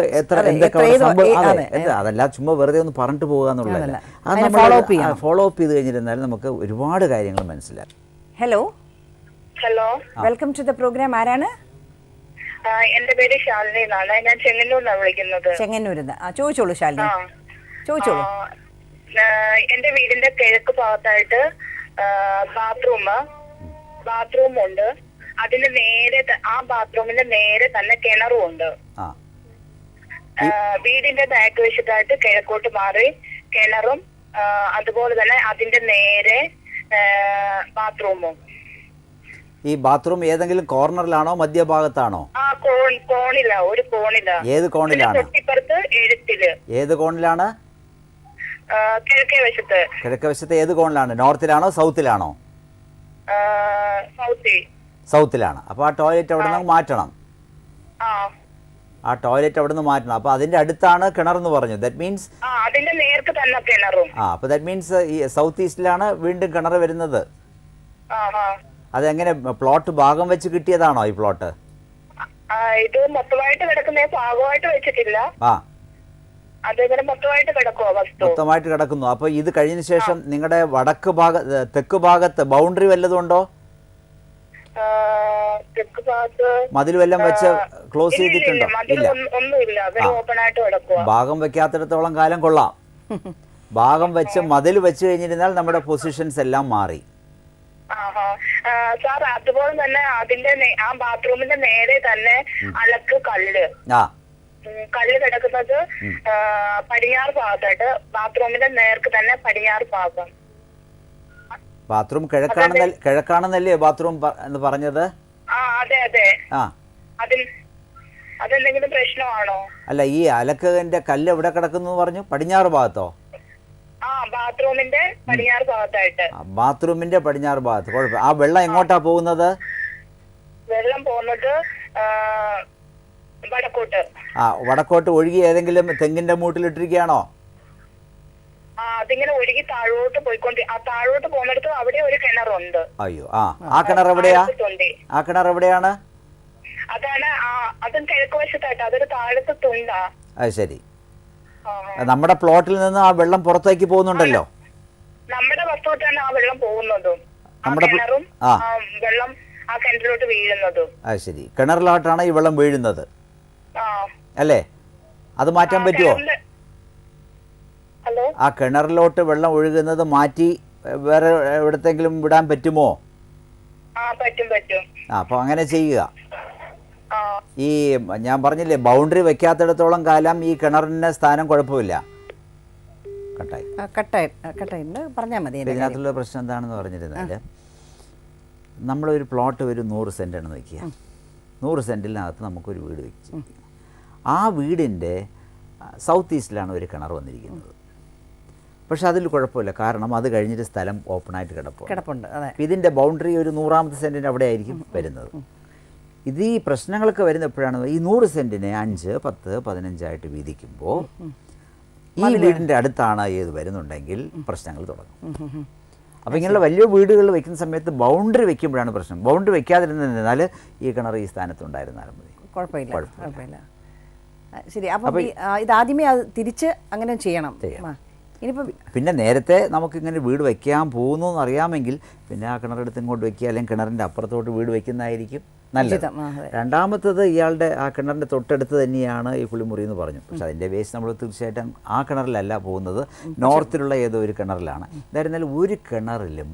അതല്ല ചുമ്മാ വെറുതെ ഒന്ന് പറഞ്ഞിട്ട് പോകുക എന്നുള്ളതല്ല. അത് നമ്മൾ ഫോളോ അപ്പ് ചെയ്ത് കഴിഞ്ഞിരുന്നാൽ നമുക്ക് ഒരുപാട് കാര്യങ്ങൾ മനസ്സിലാക്കും. Hello, welcome to the programme. ആരാണ്? എന്റെ പേര് ശാലിനി എന്നാണ്. ഞാൻ ചെങ്ങന്നൂരിന്നാണ് വിളിക്കുന്നത്. ചെങ്ങന്നൂരിന്ന്. ചോദിച്ചോളൂ ശാലിനി, ചോദിച്ചോളൂ. എന്റെ വീടിന്റെ കിഴക്ക് ഭാഗത്തായിട്ട് ബാത്റൂം ഉണ്ട്. അതിന്റെ നേരെ ആ ബാത്റൂമിന്റെ നേരെ തന്നെ കിണറും ഉണ്ട്. വീടിന്റെ ബാക്ക് വശത്തായിട്ട് കിഴക്കോട്ട് മാറി കിണറും അതുപോലെ തന്നെ അതിന്റെ നേരെ ബാത്റൂമും. ഈ ബാത്റൂം ഏതെങ്കിലും കോർണറിലാണോ മധ്യഭാഗത്താണോ? കോണില്ല, ഒരു കോണില്ല. ഏത് കോണിലാണ്? തൊട്ടിപ്പുറത്ത് എഴുത്തില്. ഏത് കോണിലാണ്? കിഴക്കേ വശത്ത്. കിഴക്കേ വശത്ത് ഏത് കോണിലാണ്? നോർത്തിലാണോ സൗത്തിലാണോ? സൗത്തിലാണ്. അപ്പൊ ആ ടോയ്ലറ്റ് അവിടെ നിന്ന് മാറ്റണം. ആ ടോയ്ലറ്റ് അവിടെ നിന്ന് മാറ്റണം. അപ്പൊ അതിന്റെ അടുത്താണ് കിണർ എന്ന് പറഞ്ഞു. ദാറ്റ് മീൻസ് അതിന്റെ നേർക്ക് തന്നെ കിണറും. അപ്പൊ ദാറ്റ് മീൻസ് ഈ സൗത്ത് ഈസ്റ്റിലാണ് വീണ്ടും കിണർ വരുന്നത്. അതെങ്ങനെ പ്ലോട്ട് ഭാഗം വെച്ച് കിട്ടിയതാണോ ഈ പ്ലോട്ട്? ഇത് മൊത്തമായിട്ട് കിടക്കുന്ന ഭാഗമായിട്ട് വെച്ചിട്ടില്ല. അതേപോലെ മൊത്തമായിട്ട് കിടക്കുവോ? മൊത്തമായിട്ട് കിടക്കുന്നു. അപ്പൊ ഇത് കഴിഞ്ഞ ശേഷം നിങ്ങളുടെ വടക്ക് തെക്ക് ഭാഗത്ത് ബൗണ്ടറി വല്ലതും ഉണ്ടോ? തെക്ക് ഭാഗത്ത് മതിൽ വല്ലതും വെച്ച് ക്ലോസ് ചെയ്തിട്ടുണ്ടോ? ഇല്ല, ഒന്നുമില്ല. ഓപ്പൺ ആയിട്ട് കിടക്കുവോ? ഭാഗം വെക്കാത്തിടത്തോളം കാലം കൊള്ളാം. ഭാഗം വെച്ച് മതിൽ വെച്ച് കഴിഞ്ഞിരുന്നാൽ നമ്മുടെ പൊസിഷൻസ് എല്ലാം മാറി. സാർ അതുപോലെ തന്നെ അതിന്റെ ആ ബാത്റൂമിന്റെ നേരെ തന്നെ അലക്ക് കല്ല് കിടക്കുന്നത് പടിഞ്ഞാറ് ഭാഗത്തായിട്ട്. ബാത്റൂമിന്റെ നേർക്ക് തന്നെ പടിഞ്ഞാറ് ഭാഗം. ബാത്റൂം കിഴക്കാണെന്നല്ലേ ബാത്റൂം എന്ന് പറഞ്ഞത്? അതെ അതെ. അതെന്തെങ്കിലും പ്രശ്നമാണോ? അല്ല, ഈ അലക്കിന്റെ കല്ല് എവിടെ കിടക്കുന്നു പറഞ്ഞു? പടിഞ്ഞാറ് ഭാഗത്തോ? ബാത്റൂമിന്റെ പടിഞ്ഞാറ് ഭാഗത്തായിട്ട്. ബാത്റൂമിന്റെ പടിഞ്ഞാറ് ഭാഗത്ത്. കുഴപ്പം. ആ വെള്ളം എങ്ങോട്ടാ പോകുന്നത്? വെള്ളം പോകുന്നത് വടക്കോട്ട്. വടക്കോട്ട് ഒഴുകി ഏതെങ്കിലും തെങ്ങിന്റെ മൂട്ടിലിട്ടിരിക്കുകയാണോ? അതിങ്ങനെ ഒഴുകി താഴോട്ട് താഴോട്ട് പോകുന്നിടത്ത് അവിടെ ഒരു കിണറുണ്ട്. അയ്യോ, ആ കിണർ എവിടെയാ? ആ കിണർ എവിടെയാണ്? അതാണ് അതും കിഴക്ക് വശത്തായിട്ട്. അതൊരു താഴത്ത് തുണ്ടാ. അത് ശരി. നമ്മുടെ പ്ലോട്ടിൽ നിന്ന് ആ വെള്ളം പുറത്തേക്ക് പോകുന്നുണ്ടല്ലോ. നമ്മുടെ വസ്തുവിൽ തന്നെ ആ വെള്ളം പോകുന്നതും കിണറും വെള്ളം ആ കിണറ്റിലോട്ട് വീഴുന്നതും. അത് ശരി. കിണറിലോട്ടാണ് ഈ വെള്ളം വീഴുന്നത് അല്ലേ? അത് മാറ്റാൻ പറ്റുമോ? ആ കിണറിലോട്ട് വെള്ളം ഒഴുകുന്നത് മാറ്റി വേറെ എവിടത്തെങ്കിലും വിടാൻ പറ്റുമോ? അപ്പൊ അങ്ങനെ ചെയ്യുക. ഈ ഞാൻ പറഞ്ഞില്ലേ, ബൗണ്ടറി വെക്കാത്തിടത്തോളം കാലം ഈ കിണറിന്റെ സ്ഥാനം കുഴപ്പമില്ല. പറഞ്ഞാൽ മതി. ഇതിനകത്തുള്ള പ്രശ്നം എന്താണെന്ന് പറഞ്ഞിരുന്നാൽ, നമ്മളൊരു പ്ലോട്ട് ഒരു 100 സെൻറ്റാണെന്ന് വയ്ക്കുക. 100 സെൻറ്റിനകത്ത് നമുക്കൊരു വീട് വെച്ച്, ആ വീടിൻ്റെ സൗത്ത് ഈസ്റ്റിലാണ് ഒരു കിണർ വന്നിരിക്കുന്നത്. പക്ഷെ അതിൽ കുഴപ്പമില്ല, കാരണം അത് കഴിഞ്ഞിട്ട് സ്ഥലം ഓപ്പണായിട്ട് കിടപ്പുണ്ട്. ഇതിൻ്റെ ബൗണ്ടറി ഒരു 100ാമത്തെ സെൻറ്റിൻ്റെ അവിടെ ആയിരിക്കും വരുന്നത്. ഇത് ഈ പ്രശ്നങ്ങളൊക്കെ വരുന്ന എപ്പോഴാണ്? ഈ 100 സെൻറ്റിനെ 5, 10, 15 വീതിക്കുമ്പോൾ ഈ വീടിൻ്റെ അടുത്താണ് ഏത് വരുന്നുണ്ടെങ്കിൽ പ്രശ്നങ്ങൾ തുടങ്ങും. അപ്പോൾ ഇങ്ങനെയുള്ള വലിയ വീടുകൾ വയ്ക്കുന്ന സമയത്ത് ബൗണ്ടറി വെക്കുമ്പോഴാണ് പ്രശ്നം. ബൗണ്ടറി വെക്കാതിരുന്നാൽ ഈ കിണർ ഈ സ്ഥാനത്തുണ്ടായിരുന്നാലും മതി, കുഴപ്പമില്ല. ശരി. അപ്പം ഇത് ആദ്യമേ അത് തിരിച്ച് അങ്ങനെ ചെയ്യണം. പിന്നെ നേരത്തെ നമുക്കിങ്ങനെ വീട് വയ്ക്കാൻ പോകുന്നു എന്നറിയാമെങ്കിൽ പിന്നെ ആ കിണറെടുത്ത് ഇങ്ങോട്ട് വയ്ക്കുക, അല്ലെങ്കിൽ കിണറിൻ്റെ അപ്പുറത്തോട്ട് വീട് വയ്ക്കുന്നതായിരിക്കും നല്ലത്. രണ്ടാമത്തത്, ഇയാളുടെ ആ കിണറിൻ്റെ തൊട്ടടുത്ത് തന്നെയാണ് ഈ കുളിമുറി എന്ന് പറഞ്ഞു. പക്ഷെ അതിൻ്റെ വേസ്റ്റ് നമ്മൾ തീർച്ചയായിട്ടും ആ കിണറിലല്ല പോകുന്നത്, നോർത്തിലുള്ള ഏതോ ഒരു കിണറിലാണ്. എന്തായിരുന്നാലും ഒരു കിണറിലും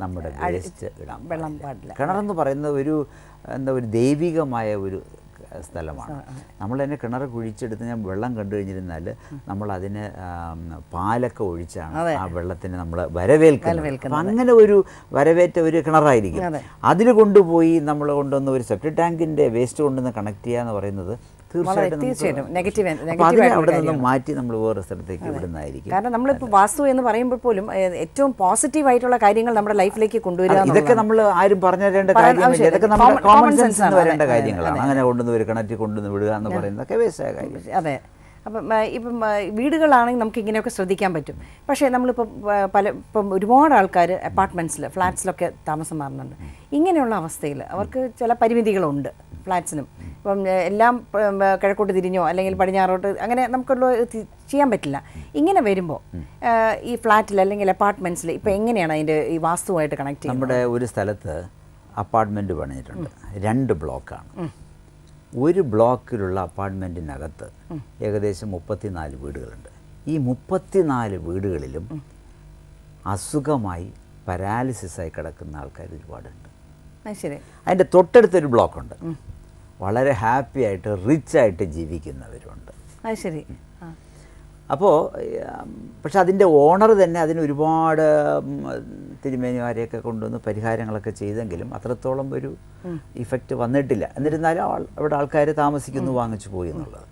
നമ്മുടെ വേസ്റ്റ് ഇടാൻ പാടില്ല. കിണറെന്ന് പറയുന്നത് ഒരു ദൈവികമായ ഒരു സ്ഥലമാണ്. നമ്മൾ തന്നെ കിണർ കുഴിച്ചെടുത്ത് ഞാൻ വെള്ളം കണ്ടു കഴിഞ്ഞിരുന്നാൽ നമ്മൾ അതിന് പാലൊക്കെ ഒഴിച്ചാണ് ആ വെള്ളത്തിന് നമ്മൾ വരവേൽക്കുന്നത്. അപ്പം അങ്ങനെ ഒരു വരവേറ്റ ഒരു കിണറായിരിക്കും. അതിൽ കൊണ്ടുപോയി നമ്മൾ കൊണ്ടുവന്ന് ഒരു സെപ്റ്റിക് ടാങ്കിൻ്റെ വേസ്റ്റ് കൊണ്ടുവന്ന് കണക്ട് ചെയ്യുക എന്ന് പറയുന്നത് തീർച്ചയായിട്ടും അവിടെ നിന്ന് മാറ്റി നമ്മൾ വേറെ സ്ഥലത്തേക്ക് വിടുന്നതായിരിക്കും. കാരണം നമ്മളിപ്പോൾ വാസ്തു എന്ന് പറയുമ്പോൾ പോലും ഏറ്റവും പോസിറ്റീവായിട്ടുള്ള കാര്യങ്ങൾ നമ്മുടെ ലൈഫിലേക്ക് കൊണ്ടുവരിക. ഇതൊക്കെ നമ്മൾ ആരും പറഞ്ഞു തരേണ്ട കാര്യമില്ല, ഇതൊക്കെ നമ്മുടെ കോമൺ സെൻസിന് വരേണ്ട കാര്യങ്ങളാണ്. അങ്ങനെ കൊണ്ടുവന്ന് ഒരു കിണറ്റിൽ കൊണ്ടുവന്ന് വിടുക എന്ന് പറയുന്നതൊക്കെ വേസ്റ്റായ കാര്യം. അതെ. അപ്പം വീടുകളാണെങ്കിൽ നമുക്ക് ഇങ്ങനെയൊക്കെ ശ്രദ്ധിക്കാൻ പറ്റും. പക്ഷേ നമ്മളിപ്പോൾ ഇപ്പം ഒരുപാട് ആൾക്കാർ അപ്പാർട്ട്മെൻറ്റ്സിൽ, ഫ്ലാറ്റ്സിലൊക്കെ താമസം മാറുന്നുണ്ട്. ഇങ്ങനെയുള്ള അവസ്ഥയിൽ അവർക്ക് ചില പരിമിതികളുണ്ട് ഫ്ലാറ്റ്സിനും. ഇപ്പം എല്ലാം കിഴക്കോട്ട് തിരിഞ്ഞോ അല്ലെങ്കിൽ പടിഞ്ഞാറോട്ട് അങ്ങനെ നമുക്കുള്ള ചെയ്യാൻ പറ്റില്ല. ഇങ്ങനെ വരുമ്പോൾ ഈ ഫ്ലാറ്റിൽ അല്ലെങ്കിൽ അപ്പാർട്ട്മെൻറ്റ്സിൽ ഇപ്പോൾ എങ്ങനെയാണ് അതിൻ്റെ ഈ വാസ്തുവായിട്ട് കണക്ട് ചെയ്യുന്നത്? നമ്മുടെ ഒരു സ്ഥലത്ത് അപ്പാർട്ട്മെൻറ്റ് പണിഞ്ഞിട്ടുണ്ട്, 2 ബ്ലോക്കാണ്. ഒരു ബ്ലോക്കിലുള്ള അപ്പാർട്ട്മെൻറ്റിനകത്ത് ഏകദേശം 34 വീടുകളുണ്ട്. ഈ 34 വീടുകളിലും അസുഖമായി പാരാലിസിസായി കിടക്കുന്ന ആൾക്കാർ ഒരുപാടുണ്ട്. ശരി. അതിൻ്റെ തൊട്ടടുത്തൊരു ബ്ലോക്കുണ്ട്, വളരെ ഹാപ്പി ആയിട്ട് റിച്ചായിട്ട് ജീവിക്കുന്നവരുണ്ട്. ശരി. അപ്പോൾ പക്ഷെ അതിൻ്റെ ഓണർ തന്നെ അതിന് ഒരുപാട് തിരുമേനിമാരെയൊക്കെ കൊണ്ടുവന്ന് പരിഹാരങ്ങളൊക്കെ ചെയ്തെങ്കിലും അത്രത്തോളം ഒരു ഇഫക്റ്റ് വന്നിട്ടില്ല. എന്നിരുന്നാലും അവിടെ ആൾക്കാർ താമസിക്കുന്നു, വാങ്ങിച്ചു പോയി എന്നുള്ളത്.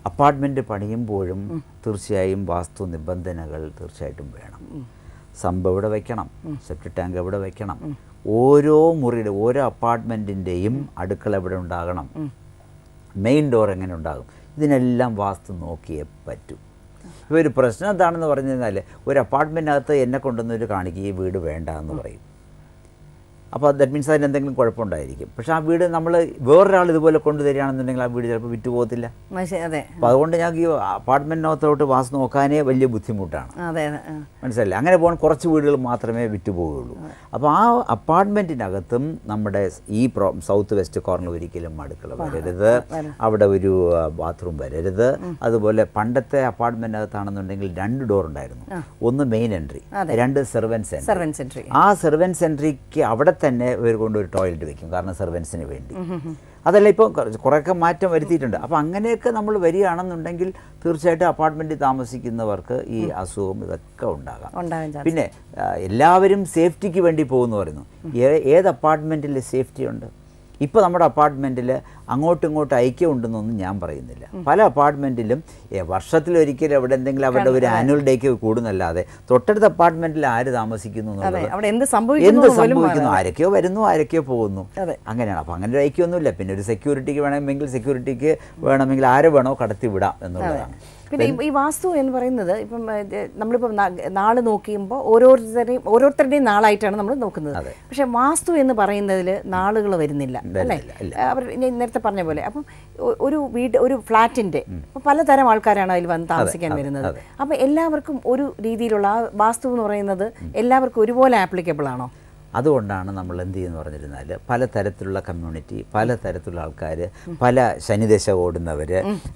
അപ്പാർട്ട്മെൻറ്റ് പണിയുമ്പോഴും തീർച്ചയായും വാസ്തു നിബന്ധനകൾ തീർച്ചയായിട്ടും വേണം. സംഭവം എവിടെ വയ്ക്കണം, സെപ്റ്റിക് ടാങ്ക് എവിടെ വയ്ക്കണം, ഓരോ മുറിയുടെ ഓരോ അപ്പാർട്ട്മെൻറ്റിൻ്റെയും അടുക്കള എവിടെ ഉണ്ടാകണം, മെയിൻ ഡോർ എങ്ങനെ ഉണ്ടാകും, ഇതിനെല്ലാം വാസ്തു നോക്കിയേ പറ്റൂ. ഇപ്പോൾ ഒരു പ്രശ്നം എന്താണെന്ന് പറഞ്ഞു കഴിഞ്ഞാൽ ഒരു അപ്പാർട്ട്മെൻറ്റിനകത്ത് എന്നെ കൊണ്ടുവന്നൊരു കാണിക്കുക ഈ വീട് വേണ്ട എന്ന് പറയും. അപ്പോൾ ദാറ്റ് മീൻസ് അതിന് എന്തെങ്കിലും കുഴപ്പമുണ്ടായിരിക്കും. പക്ഷേ ആ വീട് നമ്മൾ വേറൊരാൾ ഇതുപോലെ കൊണ്ടുതരികയാണെന്നുണ്ടെങ്കിൽ ആ വീട് ചിലപ്പോൾ വിറ്റ് പോകത്തില്ല. അപ്പോൾ അതുകൊണ്ട് ഞങ്ങൾക്ക് ഈ അപ്പാർട്ട്മെൻറ്റിനകത്തോട്ട് വാസ്തു നോക്കാനേ വലിയ ബുദ്ധിമുട്ടാണ്. മനസ്സിലായില്ലേ? അങ്ങനെ പോകാൻ കുറച്ച് വീടുകൾ മാത്രമേ വിറ്റ് പോവുകയുള്ളൂ. അപ്പോൾ ആ അപ്പാർട്ട്മെൻറ്റിനകത്തും നമ്മുടെ ഈ സൗത്ത് വെസ്റ്റ് കോർണർ ഒരിക്കലും അടുക്കള വരരുത്, അവിടെ ഒരു ബാത്റൂം വരരുത്. അതുപോലെ പണ്ടത്തെ അപ്പാർട്ട്മെൻറ്റിനകത്താണെന്നുണ്ടെങ്കിൽ 2 ഡോർ ഉണ്ടായിരുന്നു. ഒന്ന് മെയിൻ എൻട്രി, 2 സെർവൻസ് എൻട്രി. ആ സെർവൻസ് എൻട്രിക്ക് അവിടെ തന്നെ ഇവർ കൊണ്ടൊരു ടോയ്ലറ്റ് വെക്കും, കാരണം സെർവൻസിന് വേണ്ടി. അതല്ല ഇപ്പോൾ കുറേയൊക്കെ മാറ്റം വരുത്തിയിട്ടുണ്ട്. അപ്പോൾ അങ്ങനെയൊക്കെ നമ്മൾ വരികയാണെന്നുണ്ടെങ്കിൽ തീർച്ചയായിട്ടും അപ്പാർട്ട്മെൻറ്റിൽ താമസിക്കുന്നവർക്ക് ഈ അസുഖം ഇതൊക്കെ ഉണ്ടാകാം. പിന്നെ എല്ലാവരും സേഫ്റ്റിക്ക് വേണ്ടി പോകുമെന്ന് പറയുന്നു. ഏത് അപ്പാർട്ട്മെൻറ്റിൽ സേഫ്റ്റി ഉണ്ട്? ഇപ്പോൾ നമ്മുടെ അപ്പാർട്ട്മെൻറ്റിൽ അങ്ങോട്ടും ഇങ്ങോട്ടും ഐക്യം ഉണ്ടെന്നൊന്നും ഞാൻ പറയുന്നില്ല. പല അപ്പാർട്ട്മെൻറ്റിലും വർഷത്തിലൊരിക്കലും എവിടെ എന്തെങ്കിലും അവരുടെ ഒരു ആനുവൽ ഡേക്ക് കൂടുന്നല്ലാതെ തൊട്ടടുത്ത അപ്പാർട്ട്മെൻറ്റിൽ ആര് താമസിക്കുന്നു എന്നുള്ളത്, എന്ത് സംഭവിക്കുന്നു, ആരൊക്കെയോ വരുന്നു ആരൊക്കെയോ പോകുന്നു, അങ്ങനെയാണ്. അപ്പോൾ അങ്ങനെ ഒരു ഐക്യമൊന്നുമില്ല. പിന്നെ ഒരു സെക്യൂരിറ്റിക്ക് വേണമെങ്കിൽ ആരെ വേണോ കടത്തി വിടാം എന്നുള്ളതാണ്. പിന്നെ ഈ വാസ്തു എന്ന് പറയുന്നത് ഇപ്പം നമ്മളിപ്പോൾ നാള് നോക്കിയുമ്പോൾ ഓരോരുത്തരുടെയും നാളായിട്ടാണ് നമ്മൾ നോക്കുന്നത്. പക്ഷെ വാസ്തു എന്ന് പറയുന്നതിൽ നാളുകൾ വരുന്നില്ല അല്ലേ? അവർ നേരത്തെ പറഞ്ഞ പോലെ. അപ്പം ഒരു ഫ്ലാറ്റിൻ്റെ പലതരം ആൾക്കാരാണ് അതിൽ വന്ന് താമസിക്കാൻ വരുന്നത്. അപ്പം എല്ലാവർക്കും ഒരു രീതിയിലുള്ള വാസ്തു എന്ന് പറയുന്നത് എല്ലാവർക്കും ഒരുപോലെ ആപ്ലിക്കബിൾ ആണോ? അതുകൊണ്ടാണ് നമ്മൾ എന്ത് ചെയ്യുന്നു പറഞ്ഞിരുന്നാൽ പലതരത്തിലുള്ള കമ്മ്യൂണിറ്റി, പലതരത്തിലുള്ള ആൾക്കാർ, പല ശനിദശ ഓടുന്നവർ,